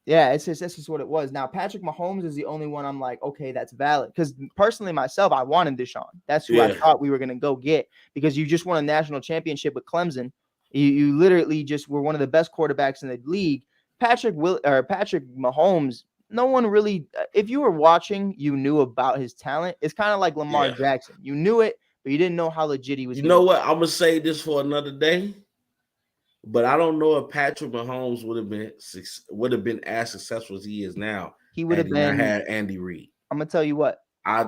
Yeah, this is what it was. Now, Patrick Mahomes is the only one I'm like, okay, that's valid. Because personally, myself, I wanted Deshaun. That's who I Yeah. thought we were going to go get because you just won a national championship with Clemson. You literally just were one of the best quarterbacks in the league. Patrick Mahomes, no one really, if you were watching, you knew about his talent. It's kind of like Lamar Yeah. Jackson. You knew it, but you didn't know how legit he was You going to know be. what? I'm gonna say this for another day, but I don't know if Patrick Mahomes would have been as successful as he is now He would had have he not been, had Andy Reid. I'm going to tell you what, I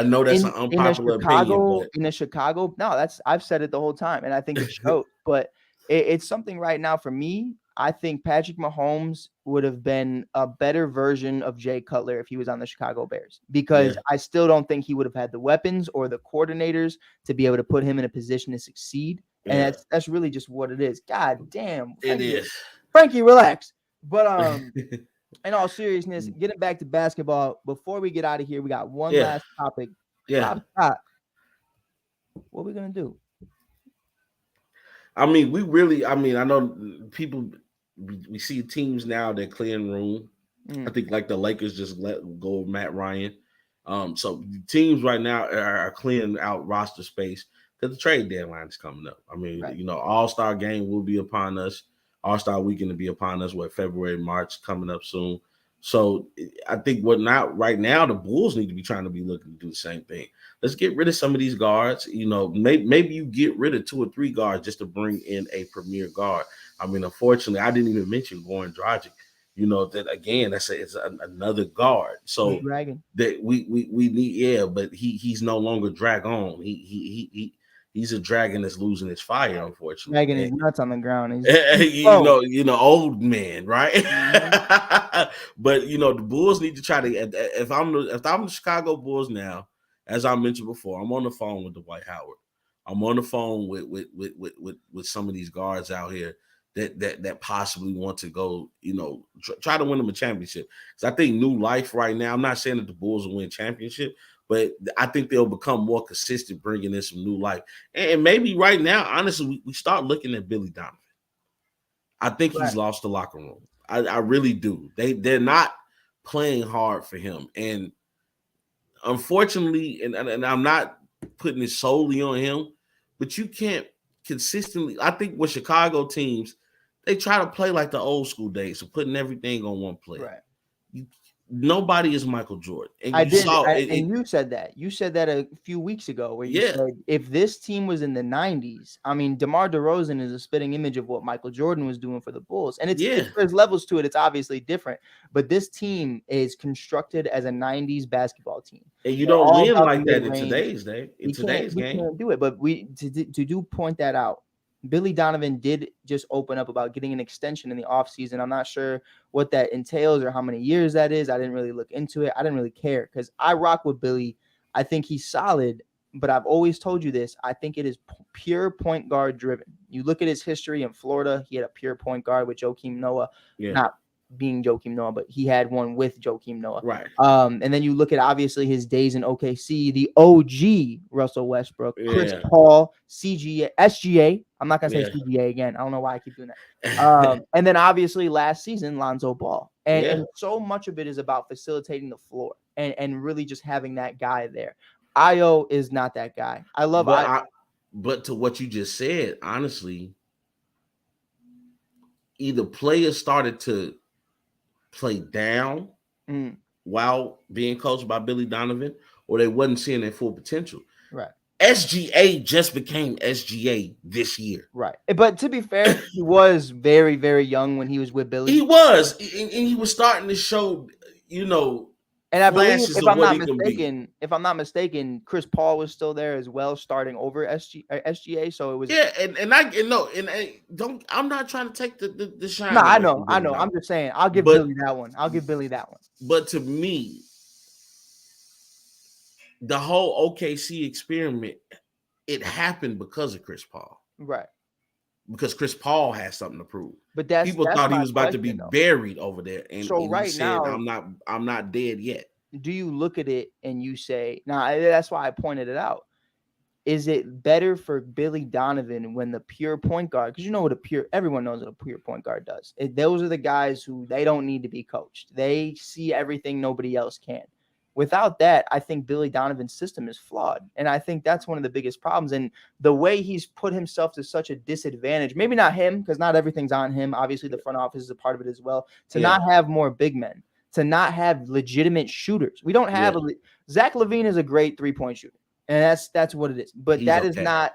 know that's an unpopular opinion, but in a Chicago, no, I've said it the whole time, and I think it shows. But it's something right now for me. I think Patrick Mahomes would have been a better version of Jay Cutler if he was on the Chicago Bears, because yeah, I still don't think he would have had the weapons or the coordinators to be able to put him in a position to succeed. And yeah, that's really just what it is. God damn, it is. Frankie, relax. But in all seriousness, getting back to basketball, before we get out of here, we got one Yeah, last topic. yeah. Rob Scott, what are we gonna do? I mean, we really. I mean, I know people. We see teams now that clearing room. I think like the Lakers just let go of Matt Ryan. So teams right now are clearing out roster space because the trade deadline is coming up. I mean, Right. All-Star game will be upon us. All-Star weekend will be upon us. February, March coming up soon. So I think right now the Bulls need to be trying to be looking to do the same thing. Let's get rid of some of these guards. Maybe you get rid of 2 or 3 guards just to bring in a premier guard. I mean, unfortunately, I didn't even mention Goran Dragic. That again, it's another guard. So Dragon. that we need, but he's no longer drag on. He's a dragon that's losing its fire, unfortunately. Dragging his nuts on the ground. He's you slow. know, old man, right? Mhm. But the Bulls need to try to. If I'm the Chicago Bulls now, as I mentioned before, I'm on the phone with Dwight Howard. I'm on the phone with some of these guards out here that possibly want to go, try to win them a championship. Because I think new life right now. I'm not saying that the Bulls will win championship, but I think they'll become more consistent, bringing in some new life. And maybe right now, honestly, we start looking at Billy Donovan. I think Right. he's lost the locker room. I really do. They're not playing hard for him, and unfortunately, and I'm not putting it solely on him, but you can't consistently. I think with Chicago teams, they try to play like the old school days, so putting everything on one player. Right. Nobody is Michael Jordan, and I you did, saw and you said that. You said that a few weeks ago, where you yeah, said if this team was in the '90s, I mean, DeMar DeRozan is a spitting image of what Michael Jordan was doing for the Bulls, and yeah. there's levels to it. It's obviously different, but this team is constructed as a '90s basketball team. And you They're don't all win about the like that mid in range. today's day, in We can't today's game. do it, but to do point that out. Billy Donovan did just open up about getting an extension in the offseason. I'm not sure what that entails or how many years that is. I didn't really look into it. I didn't really care because I rock with Billy. I think he's solid, but I've always told you this. I think it is pure point guard driven. You look at his history in Florida, he had a pure point guard with Joakim Noah, Yeah. not being Joakim Noah, but he had one with Joakim Noah. Right. And then you look at obviously his days in OKC, the OG Russell Westbrook, Chris Yeah. Paul, SGA. I'm not gonna say Yeah. CGA again. I don't know why I keep doing that. And then obviously last season, Lonzo Ball. And so much of it is about facilitating the floor and really just having that guy there. Io is not that guy. I love Io. But to what you just said, honestly, either players started to play down while being coached by Billy Donovan, or they wasn't seeing their full potential. Right. SGA just became SGA this year. Right. But to be fair, he was very, very young when he was with Billy. He was, and he was starting to show, and I believe, flashes if of I'm what not he can be. mistaken, Chris Paul was still there as well, starting over SGA. So it was I'm not trying to take the shine. No, I away know. from Billy I'm just saying. I'll give But- Billy that one. But to me, the whole OKC experiment, it happened because of Chris Paul. Right. Because Chris Paul has something to prove. But people thought he was about to be buried over there, and So he right said, now, I'm not dead yet. do you look at it and you say, now that's why I pointed it out. Is it better for Billy Donovan when the pure point guard, because you know what everyone knows what a pure point guard does. Those are the guys who they don't need to be coached. They see everything nobody else can. Without that, I think Billy Donovan's system is flawed. And I think that's one of the biggest problems. And the way he's put himself to such a disadvantage, maybe not him, because not everything's on him. Obviously, the front office is a part of it as well. To not have more big men, to not have legitimate shooters. We don't have Zach LaVine is a great 3-point shooter. And that's what it is. But that is not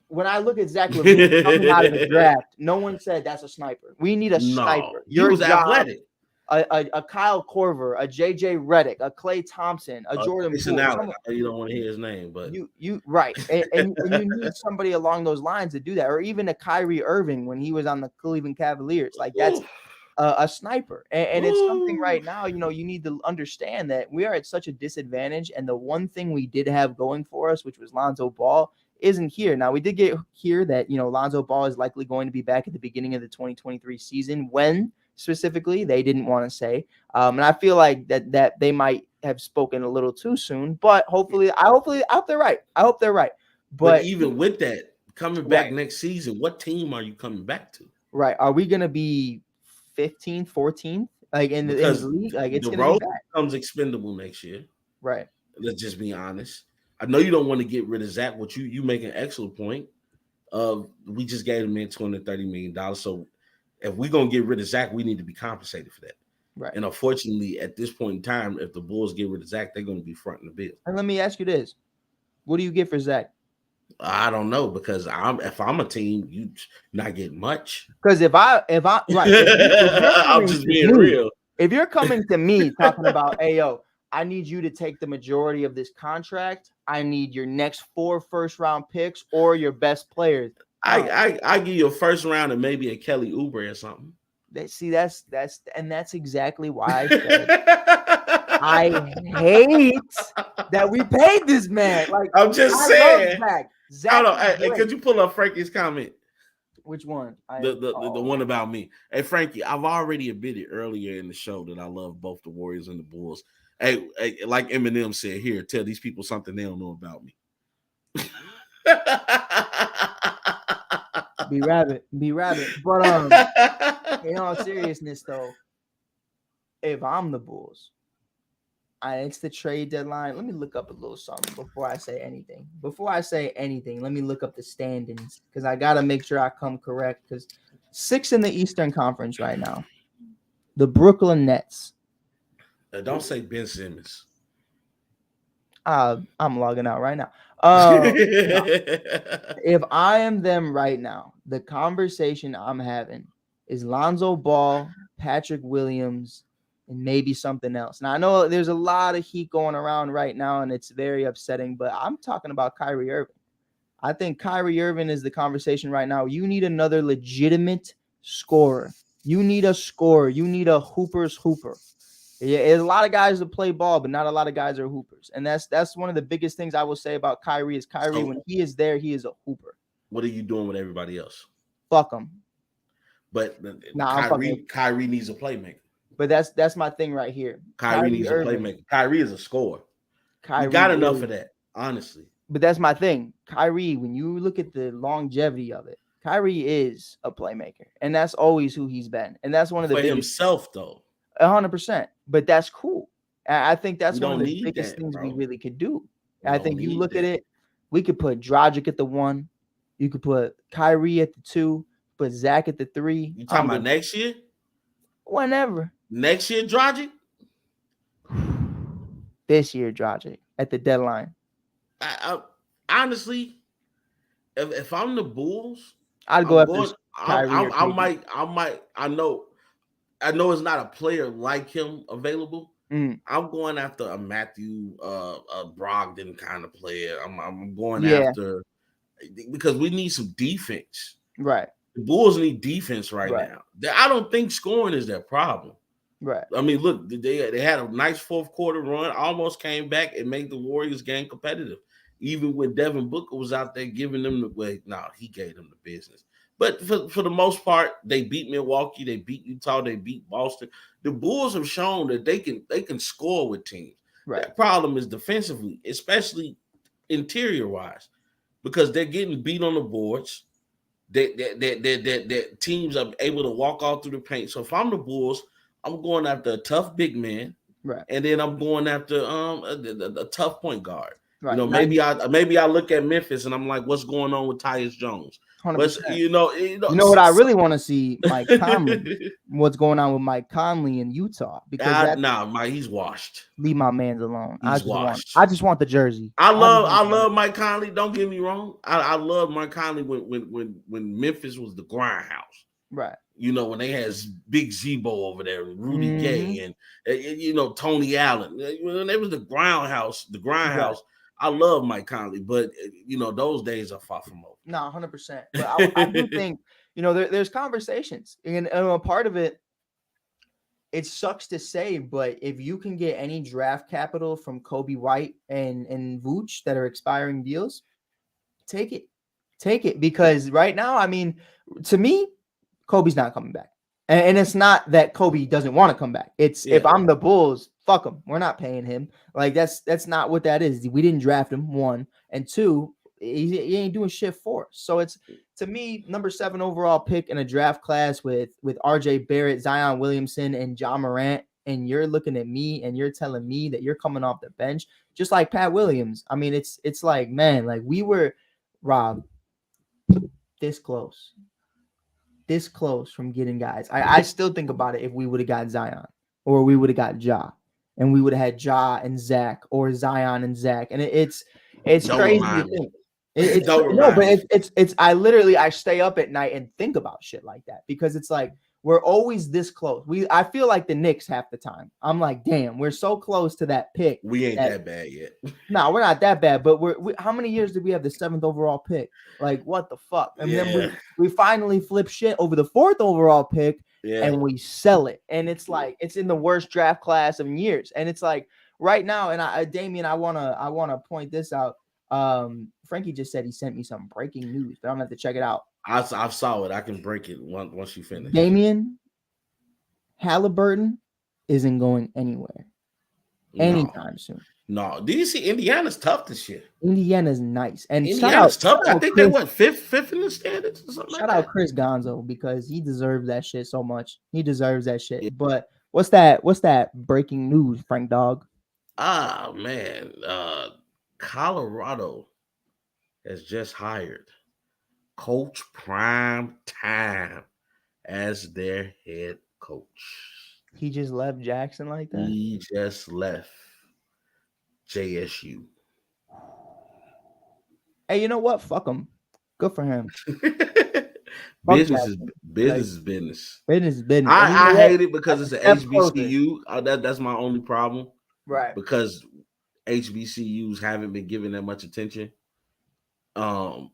when I look at Zach LaVine coming out of the draft, no one said that's a sniper. We need a sniper. He was athletic. A Kyle Korver, a JJ Redick, a Klay Thompson, a Jordan Poole. You don't want to hear his name, but you right. And you need somebody along those lines to do that, or even a Kyrie Irving when he was on the Cleveland Cavaliers. Like that's a sniper. And it's something right now, you need to understand that we are at such a disadvantage. And the one thing we did have going for us, which was Lonzo Ball, isn't here. Now, we did get here that, Lonzo Ball is likely going to be back at the beginning of the 2023 season. When specifically, they didn't want to say. And I feel like that they might have spoken a little too soon, but I hope they're right. I hope they're right. But even with that, coming back next season, what team are you coming back to? Right. Are we going to be 15th, 14th, like in the league? Like it's the going to be becomes expendable next year. Right. Let's just be honest. I know you don't want to get rid of Zach, but you make an excellent point. We just gave him $20-30 million. So if we're gonna get rid of Zach, we need to be compensated for that. Right. And unfortunately, at this point in time, if the Bulls get rid of Zach, they're gonna be fronting the bill. And let me ask you this: what do you get for Zach? I don't know, because if I'm a team, you not get much. Because if I right, I'm just being real. If you're coming to me talking about, hey yo, I need you to take the majority of this contract. I need your next 4 first-round picks or your best players. I give you a first round and maybe a Kelly Oubre or something. That's exactly why I said I hate that we paid this man. Like I'm just saying. Zach, I don't know. Hey, could you pull up Frankie's comment? Which one? The one about me. Hey, Frankie, I've already admitted earlier in the show that I love both the Warriors and the Bulls. Hey, like Eminem said, here, tell these people something they don't know about me. Be rabbit. But in all seriousness, though, if I'm the Bulls, it's the trade deadline. Let me look up a little something before I say anything. Let me look up the standings, because I gotta make sure I come correct. Because 6 in the Eastern Conference right now, the Brooklyn Nets. Don't say Ben Simmons. I'm logging out right now. If I am them right now, the conversation I'm having is Lonzo Ball, Patrick Williams, and maybe something else. Now, I know there's a lot of heat going around right now, and it's very upsetting, but I'm talking about Kyrie Irving. I think Kyrie Irving is the conversation right now. You need another legitimate scorer. You need a scorer. You need a hooper's hooper. Yeah, there's a lot of guys that play ball, but not a lot of guys are hoopers. And that's one of the biggest things I will say about Kyrie is when he is there, he is a hooper. What are you doing with everybody else? Fuck him. But Kyrie needs a playmaker. But that's my thing right here. Kyrie needs a playmaker. Kyrie is a scorer. We got enough of that, honestly. But that's my thing. Kyrie, when you look at the longevity of it, Kyrie is a playmaker. And that's always who he's been. And that's one of the biggest himself, though. 100%. But that's cool. I think that's one of the biggest things we really could do. I think you look at it, we could put Dragic at the 1. You could put Kyrie at the 2, put Zach at the 3. You talking about next year? Whenever. Next year, Dragic? This year, Dragic, at the deadline. Honestly, if I'm the Bulls, I'd go after Kyrie. I know it's not a player like him available. I'm going after a Matthew Brogdon kind of player. I'm going after, because we need some defense. Right. The Bulls need defense right now. I don't think scoring is their problem. Right. I mean, look, they had a nice fourth quarter run, almost came back and made the Warriors game competitive. Even when Devin Booker was out there giving them the way, he gave them the business. But for the most part, they beat Milwaukee, they beat Utah, they beat Boston. The Bulls have shown that they can score with teams. Right. That problem is defensively, especially interior wise, because they're getting beat on the boards. That teams are able to walk all through the paint. So if I'm the Bulls, I'm going after a tough big man, Right. and then I'm going after a tough point guard. You Right. know, maybe I look at Memphis and I'm like, what's going on with Tyus Jones? What's 100%. you You know what I really want to see? Mike Conley. What's going on with Mike Conley in Utah? Because that he's washed. leave my man's alone. He's I washed. just want the jersey. I love Mike Conley. Don't get me wrong. I love Mike Conley when Memphis was the grindhouse. Right. You know, when they had Big Zebo over there, and Rudy Gay, Mm-hmm. and Tony Allen. When they was the grindhouse. Right. I love Mike Conley, but those days are far from over. No, 100%. But I do think there's conversations, and a part of it. It sucks to say, but if you can get any draft capital from Kobe White and Vooch that are expiring deals, take it because right now, I mean, to me, Kobe's not coming back. And it's not that Kobe doesn't want to come back. It's if I'm the Bulls, fuck him. We're not paying him. Like that's not what that is. We didn't draft him, one. And two, he ain't doing shit for us. So it's, to me, number 7 overall pick in a draft class with RJ Barrett, Zion Williamson, and John Morant. And you're looking at me and you're telling me that you're coming off the bench, just like Pat Williams. I mean, it's like, man, like we were, Rob, this close from getting guys. I still think about it if we would have got Zion or we would have got Ja, and we would have had Ja and Zach or Zion and Zach. And it's crazy to think. It's I stay up at night and think about shit like that because it's like we're always this close. I feel like the Knicks half the time. I'm like, damn, we're so close to that pick. We ain't that bad yet. No, we're not that bad. But we how many years did we have the 7th overall pick? Like, what the fuck? And then we finally flip shit over the 4th overall pick and we sell it. And it's like it's in the worst draft class of years. And it's like right now, and Damien, I wanna point this out. Frankie just said he sent me some breaking news, but I'm gonna have to check it out. I saw it. I can break it once you finish. Damien, Halliburton isn't going anywhere anytime soon. No, do you see Indiana's tough this year? Indiana's nice, and Indiana's tough. I think they're fifth in the standings or something. Shout out Chris Gonzo because he deserves that shit so much. He deserves that shit. Yeah. But what's that breaking news, Frank Dog? Ah man, Colorado has just hired Coach Prime Time as their head coach. He just left Jackson like that? He just left JSU. Hey, you know what? Fuck him. Good for him. Business is business. Business is business. I hate it because it's an HBCU. That's my only problem. Right. Because HBCUs haven't been given that much attention. And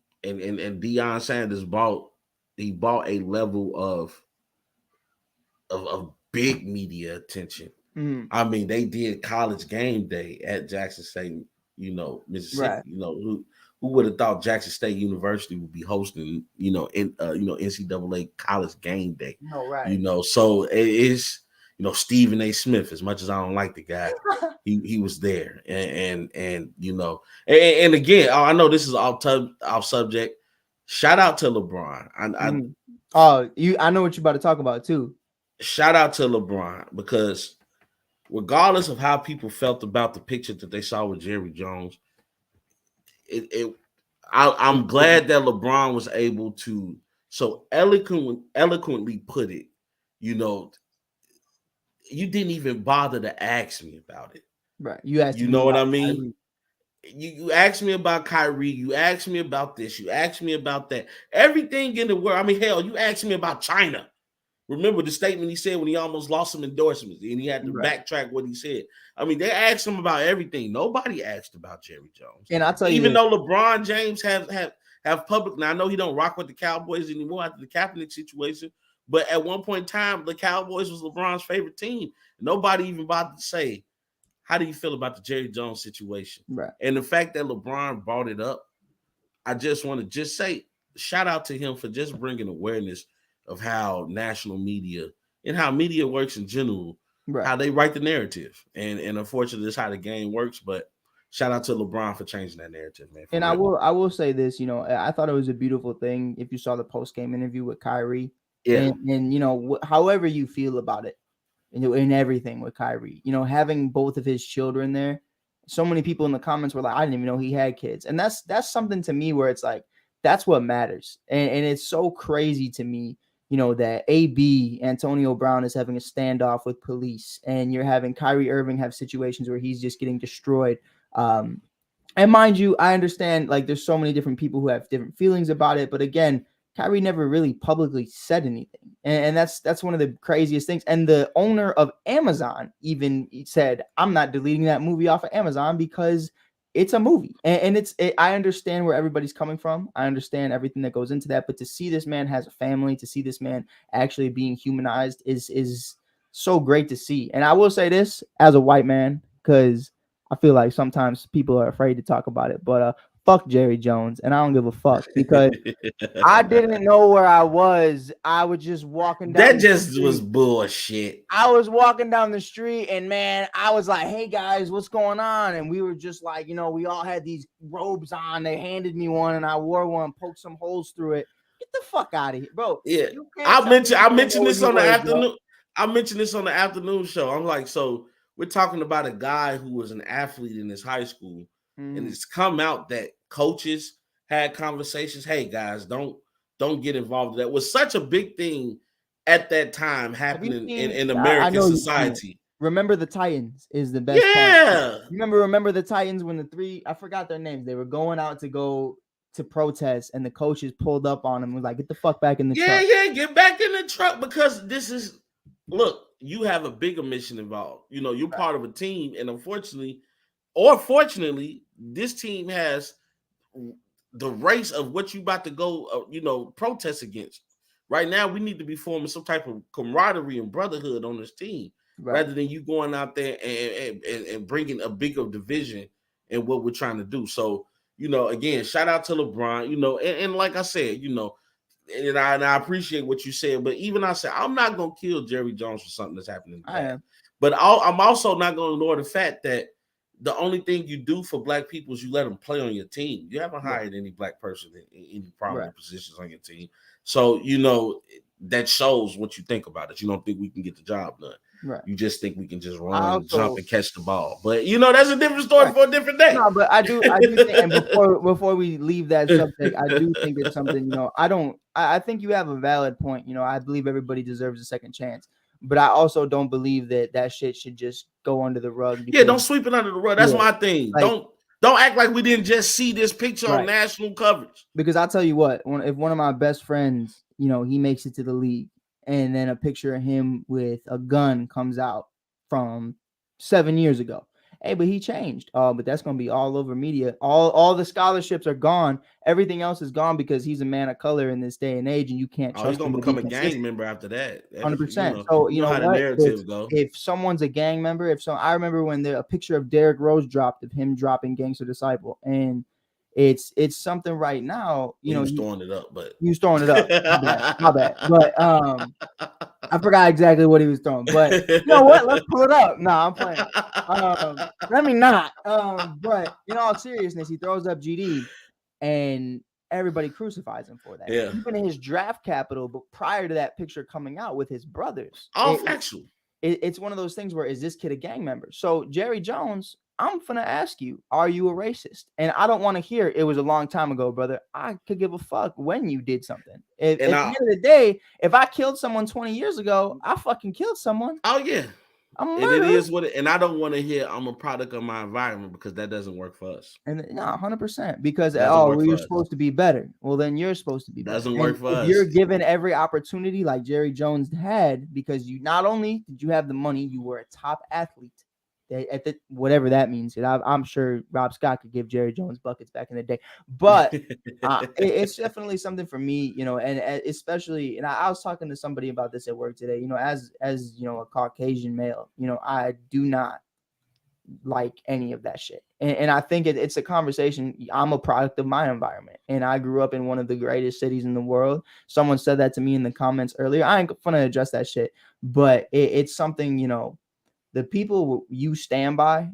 Deion Sanders bought a level of big media attention. Mm-hmm. I mean, they did College Game Day at Jackson State, Mississippi. Right. Who would have thought Jackson State University would be hosting, NCAA College Game Day? No, right. So it is, Stephen A. Smith. As much as I don't like the guy, he was there, and again, I know this is off subject. Shout out to LeBron. I know what you're about to talk about too. Shout out to LeBron because regardless of how people felt about the picture that they saw with Jerry Jones, I'm glad that LeBron was able to so eloquently put it. You didn't even bother to ask me about it. Right. You asked. You know what I mean? You asked me about Kyrie. You asked me about this. You asked me about that. Everything in the world. I mean, hell, you asked me about China. Remember the statement he said when he almost lost some endorsements and he had to backtrack what he said. I mean, they asked him about everything. Nobody asked about Jerry Jones. And I'll tell you, even though LeBron James have public now, I know he don't rock with the Cowboys anymore after the Kaepernick situation, but at one point in time, the Cowboys was LeBron's favorite team. Nobody even bothered to say, how do you feel about the Jerry Jones situation? Right. And the fact that LeBron brought it up, I just want to say shout out to him for just bringing awareness of how national media and how media works in general how they write the narrative. And unfortunately, that's how the game works. But shout out to LeBron for changing that narrative, man. And I will say this, I thought it was a beautiful thing if you saw the post game interview with Kyrie, Yeah. and however you feel about it, in everything with Kyrie, having both of his children there. So many people in the comments were like, I didn't even know he had kids, and that's something to me where it's like that's what matters, and it's so crazy to me, that AB Antonio Brown is having a standoff with police, and you're having Kyrie Irving have situations where he's just getting destroyed. And mind you, I understand like there's so many different people who have different feelings about it, but again, Kyrie never really publicly said anything, and that's one of the craziest things. And the owner of Amazon even said, "I'm not deleting that movie off of Amazon because it's a movie." And I understand where everybody's coming from. I understand everything that goes into that, but to see this man has a family, to see this man actually being humanized is so great to see. And I will say this as a white man, because I feel like sometimes people are afraid to talk about it, but fuck Jerry Jones, and I don't give a fuck because I didn't know where I was. I was just walking down. That just was bullshit. I was walking down the street, and man, I was like, "Hey guys, what's going on?" And we were just like, we all had these robes on. They handed me one, and I wore one, poked some holes through it. Get the fuck out of here, bro. Yeah, I mentioned this on the afternoon. I mentioned this on the afternoon show. I'm like, so we're talking about a guy who was an athlete in his high school, and it's come out that coaches had conversations. Hey guys, don't get involved in that. It was such a big thing at that time happening in American society. Remember the Titans is the best part. Remember the Titans when the three, I forgot their names, they were going out to go to protest, and the coaches pulled up on them and was like, "Get the fuck back in the truck." Yeah, get back in the truck, because this is, look, you have a bigger mission involved. You're part of a team, and unfortunately, or fortunately, this team has the race of what you about to go, protest against. Right now, we need to be forming some type of camaraderie and brotherhood on this team, rather than you going out there and bringing a bigger division in what we're trying to do. So, again, shout out to LeBron, and like I said, and I appreciate what you said, but even I said, I'm not going to kill Jerry Jones for something that's happening. I am. But I'm also not going to ignore the fact that the only thing you do for black people is you let them play on your team. You haven't hired any black person in any prominent positions on your team. So, that shows what you think about it. You don't think we can get the job done. Right. You just think we can just run, jump, and catch the ball. But that's a different story for a different day. No, but I do think, and before we leave that subject, I do think it's something, I think you have a valid point. I believe everybody deserves a second chance. But I also don't believe that shit should just go under the rug. Because, don't sweep it under the rug. That's my thing. Like, don't act like we didn't just see this picture on national coverage. Because I'll tell you what, if one of my best friends, he makes it to the league, and then a picture of him with a gun comes out from 7 years ago. Hey, but he changed. But that's going to be all over media. All the scholarships are gone. Everything else is gone because he's a man of color in this day and age, and you can't trust him. He's going to become a gang member after that. 100%. So you know how the narrative goes. If someone's a gang member, I remember when a picture of Derrick Rose dropped of him dropping Gangster Disciple, and it's something right now. He was throwing it up, but he was throwing it up. My bad. But I forgot exactly what he was throwing. But you know what? Let's pull it up. No, I'm playing. Let me not. But in all seriousness, he throws up GD, and everybody crucifies him for that. Yeah. Even in his draft capital, but prior to that picture coming out with his brothers. All factual. It's one of those things where, is this kid a gang member? So Jerry Jones, I'm gonna ask you, are you a racist? And I don't want to hear it was a long time ago, brother. I could give a fuck when you did something. At the end of the day, if I killed someone 20 years ago, I fucking killed someone. Oh yeah. And it is what it, and I don't want to hear I'm a product of my environment, because that doesn't work for us. And no, 100%. Because we're supposed to be better. Well, then you're supposed to be better. Doesn't work for us. You're given every opportunity like Jerry Jones had, because you not only did you have the money, you were a top athlete. At whatever that means. I'm sure Rob Scott could give Jerry Jones buckets back in the day, but it's definitely something for me, and especially, and I was talking to somebody about this at work today, as a Caucasian male, I do not like any of that shit. And I think it's a conversation. I'm a product of my environment, and I grew up in one of the greatest cities in the world. Someone said that to me in the comments earlier. I ain't gonna address that shit, but it's something, the people you stand by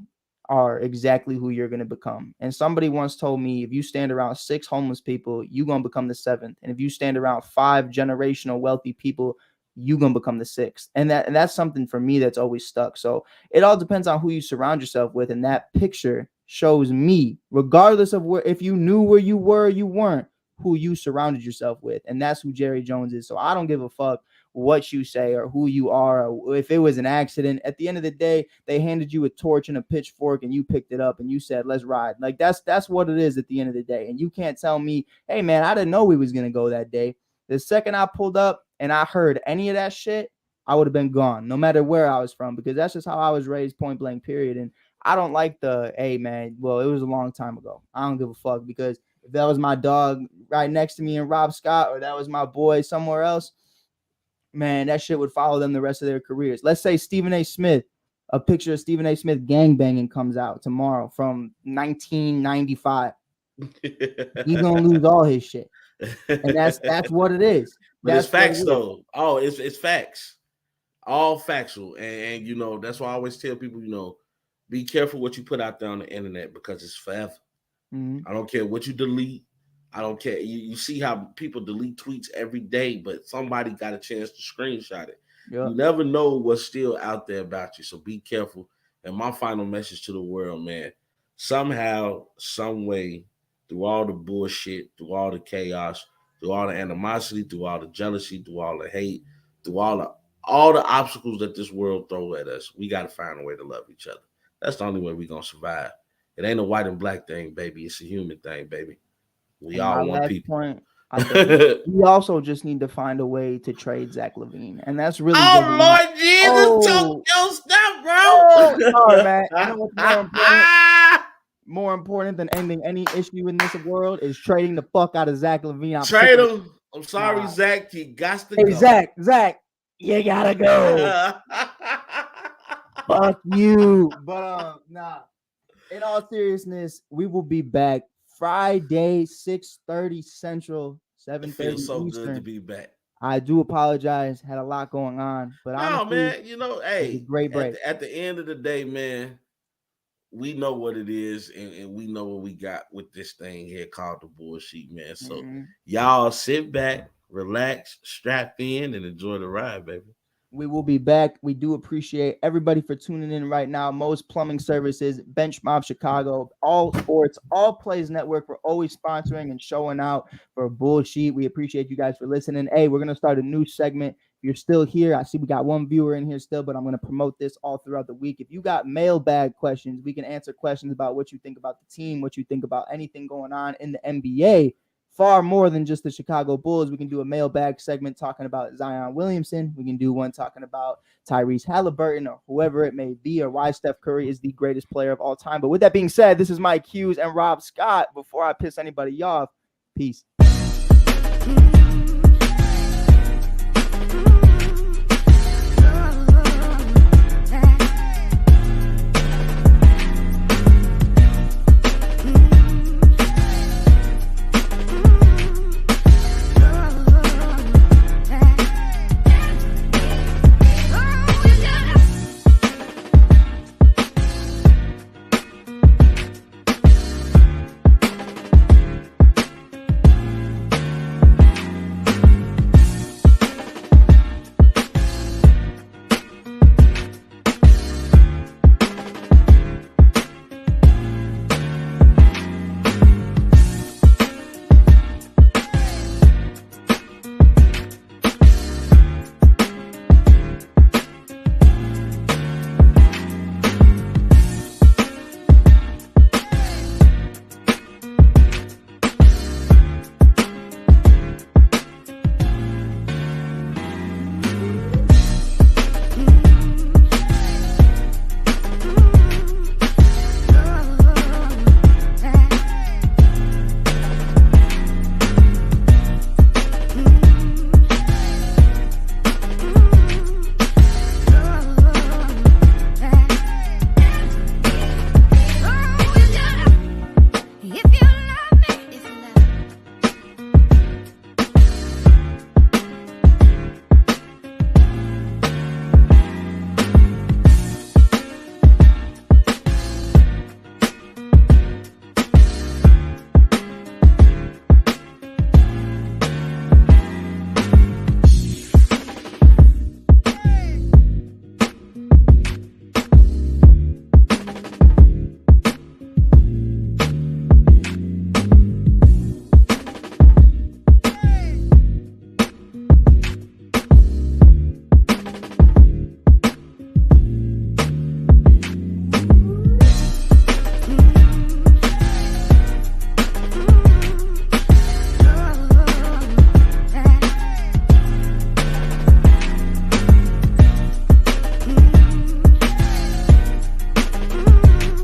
are exactly who you're going to become. And somebody once told me, if you stand around 6 homeless people, you're going to become the 7th. And if you stand around 5 generational wealthy people, you're going to become the 6th. And that's something for me that's always stuck. So it all depends on who you surround yourself with. And that picture shows me, regardless of where, if you knew where you were, you weren't, who you surrounded yourself with. And that's who Jerry Jones is. So I don't give a fuck what you say or who you are, or if it was an accident. At the end of the day, they handed you a torch and a pitchfork and you picked it up and you said, let's ride. Like that's what it is at the end of the day. And you can't tell me, hey man, I didn't know we was going to go that day. The second I pulled up and I heard any of that shit, I would have been gone, no matter where I was from, because that's just how I was raised, point blank, period. And I don't like the, hey man, well, it was a long time ago. I don't give a fuck, because if that was my dog right next to me and Rob Scott, or that was my boy somewhere else, man, that shit would follow them the rest of their careers. Let's say Stephen A. Smith, a picture of Stephen A. Smith gangbanging comes out tomorrow from 1995. He's gonna lose all his shit, and that's what it is. But that's it's facts though. Oh, it's facts, all factual, and you know that's why I always tell people, you know, be careful what you put out there on the internet, because it's forever. Mm-hmm. I don't care what you delete. I don't care. You see how people delete tweets every day, but somebody got a chance to screenshot it. Yep. You never know what's still out there about you, so be careful. And my final message to the world, man, somehow, some way, through all the bullshit, through all the chaos, through all the animosity, through all the jealousy, through all the hate, through all the obstacles that this world throw at us, we got to find a way to love each other. That's the only way we're going to survive. It ain't a white and black thing, baby. It's a human thing, baby. We all want people. Point, I think we also just need to find a way to trade Zach LaVine, and that's really. Oh Lord Jesus, your stuff, bro. Oh, sorry, man. You know what's more important? More important than ending any issue in this world is trading the fuck out of Zach LaVine. Trade him. I'm sorry, Zach. You got to go. Zach, you gotta go. Fuck you. But nah. In all seriousness, we will be back Friday, 6:30 Central, 7:30 Eastern. It feels so good to be back. I do apologize. Had a lot going on, but honestly, man, you know, hey, great break. At the end of the day, man, we know what it is, and we know what we got with this thing here called the Bullsheet, man. So y'all sit back, relax, strap in, and enjoy the ride, baby. We will be back. We do appreciate everybody for tuning in right now. Mo's Plumbing Services, Bench Mob Chicago, All Sports, All Plays Network. We're always sponsoring and showing out for Bullsheet. We appreciate you guys for listening. Hey, we're going to start a new segment. If you're still here, I see we got one viewer in here still, but I'm going to promote this all throughout the week. If you got mailbag questions, we can answer questions about what you think about the team, what you think about anything going on in the NBA. Far more than just the Chicago Bulls. We can do a mailbag segment talking about Zion Williamson. We can do one talking about Tyrese Halliburton or whoever it may be, or why Steph Curry is the greatest player of all time. But with that being said, this is Mike Hughes and Rob Scott. Before I piss anybody off, peace.